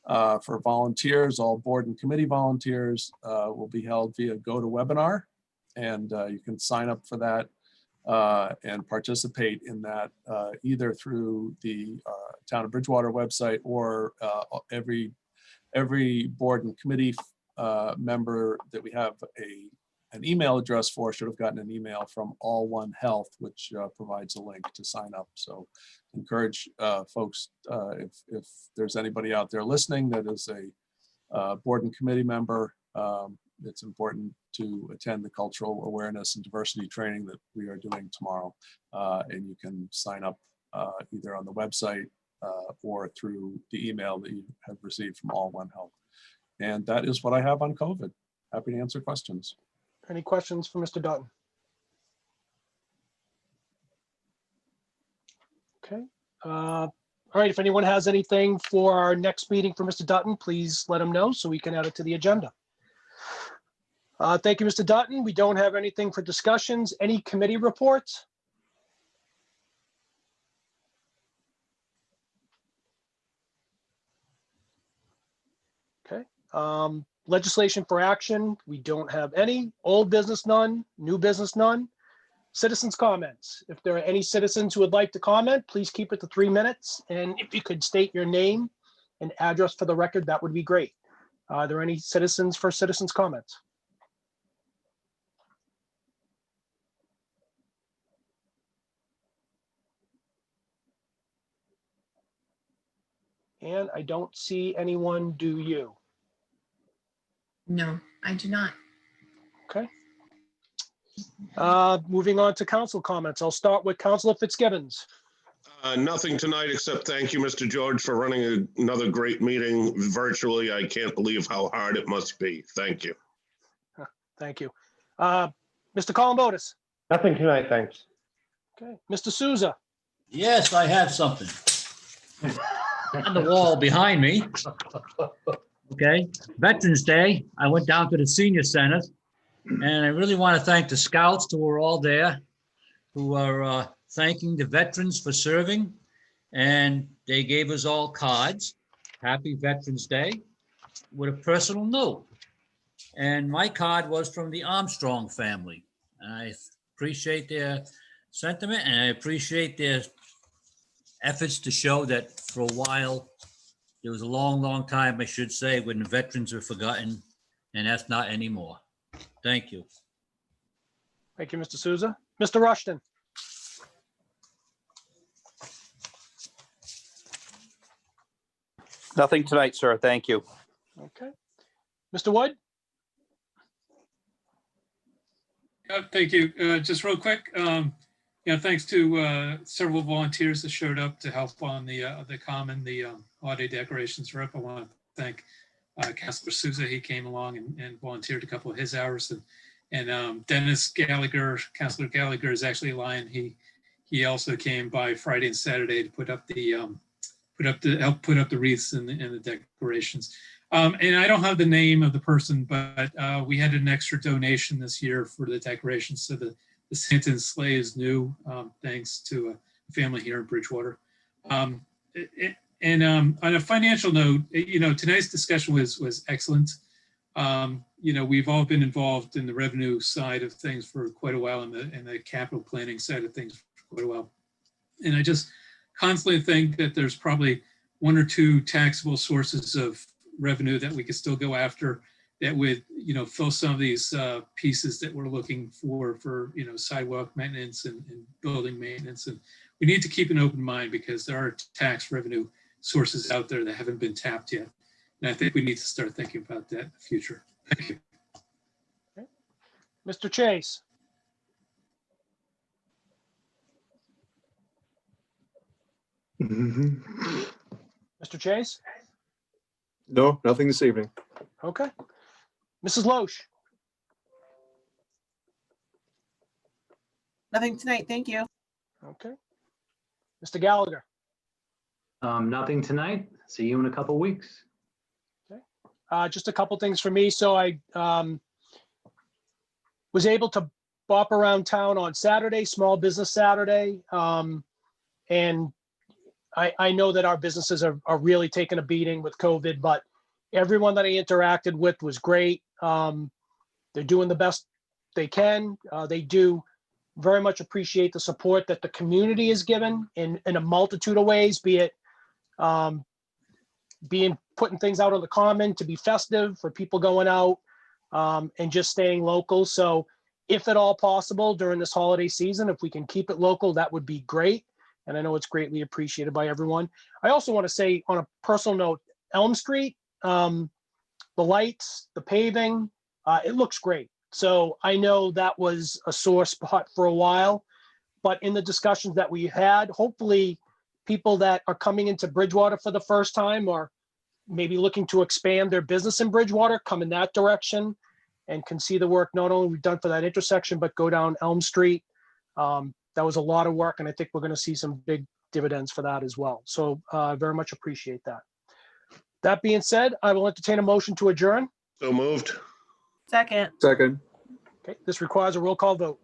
for volunteers, all board and committee volunteers, will be held via GoToWebinar. And you can sign up for that and participate in that either through the Town of Bridgewater website or every board and committee member that we have an email address for should have gotten an email from All One Health, which provides a link to sign up. So encourage folks, if there's anybody out there listening that is a board and committee member, it's important to attend the cultural awareness and diversity training that we are doing tomorrow. And you can sign up either on the website or through the email that you have received from All One Health. And that is what I have on COVID. Happy to answer questions. Any questions for Mr. Dutton? Okay. All right, if anyone has anything for our next meeting for Mr. Dutton, please let him know so we can add it to the agenda. Thank you, Mr. Dutton. We don't have anything for discussions. Any committee reports? Okay. Legislation for action, we don't have any. Old business, none. New business, none. Citizens' comments. If there are any citizens who would like to comment, please keep it to 3 minutes. And if you could state your name and address for the record, that would be great. Are there any citizens for citizens' comments? And I don't see anyone, do you? No, I do not. Okay. Moving on to council comments. I'll start with Councilor Fitzgibbons. Nothing tonight, except thank you, Mr. George, for running another great meeting virtually. I can't believe how hard it must be. Thank you. Thank you. Mr. Columbotus. Nothing tonight, thanks. Okay. Mr. Souza. Yes, I have something on the wall behind me. Okay, Veterans Day, I went down to the senior center, and I really want to thank the scouts who were all there, who are thanking the veterans for serving, and they gave us all cards, Happy Veterans Day, with a personal note. And my card was from the Armstrong family. I appreciate their sentiment, and I appreciate their efforts to show that for a while, there was a long, long time, I should say, when the veterans were forgotten, and that's not anymore. Thank you. Thank you, Mr. Souza. Mr. Rushton. Nothing tonight, sir. Thank you. Okay. Mr. Wood. Thank you. Just real quick, thanks to several volunteers that showed up to help on the common, the holiday decorations rip. I want to thank Councilor Souza. He came along and volunteered a couple of his hours, and Dennis Gallagher, Councilor Gallagher, is actually lying. He also came by Friday and Saturday to put up the help put up the wreaths and the decorations. And I don't have the name of the person, but we had an extra donation this year for the decorations. So the Santa and sleigh is new, thanks to a family here in Bridgewater. On a financial note, tonight's discussion was excellent. We've all been involved in the revenue side of things for quite a while, and the capital planning side of things for quite a while. And I just constantly think that there's probably one or two taxable sources of revenue that we could still go after that would, fill some of these pieces that we're looking for, sidewalk maintenance and building maintenance. And we need to keep an open mind because there are tax revenue sources out there that haven't been tapped yet. And I think we need to start thinking about that in the future. Thank you. Mr. Chase. Mr. Chase? No, nothing this evening. Okay. Mrs. Loesch? Nothing tonight. Thank you. Okay. Mr. Gallagher? Nothing tonight. See you in a couple weeks. Just a couple things for me. So I was able to bop around town on Saturday, Small Business Saturday. And I know that our businesses are really taking a beating with COVID, but everyone that I interacted with was great. They're doing the best they can. They do very much appreciate the support that the community is given in a multitude of ways, be it putting things out on the common to be festive for people going out and just staying local. So if at all possible during this holiday season, if we can keep it local, that would be great. And I know it's greatly appreciated by everyone. I also want to say on a personal note, Elm Street, the lights, the paving, it looks great. So I know that was a sore spot for a while, but in the discussions that we had, hopefully people that are coming into Bridgewater for the first time or maybe looking to expand their business in Bridgewater come in that direction and can see the work not only we've done for that intersection, but go down Elm Street. That was a lot of work, and I think we're going to see some big dividends for that as well. So very much appreciate that. That being said, I will entertain a motion to adjourn. So moved. Second. Second. Okay, this requires a roll call vote.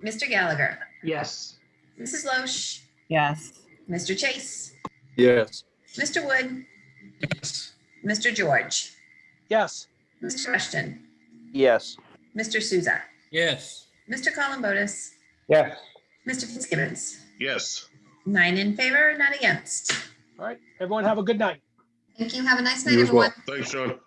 Mr. Gallagher, Yes. Mrs. Loesch, Yes. Mr. Chase, Yes. Mr. Wood, Yes. Mr. George, Yes. Mr. Rushton, Yes. Mr. Souza, Yes. Mr. Columbotus, Yes. Mr. Fitzgibbons. Yes. 9 in favor, none against. All right, everyone have a good night. Thank you. Have a nice night, You as well. everyone. Thanks, Sean.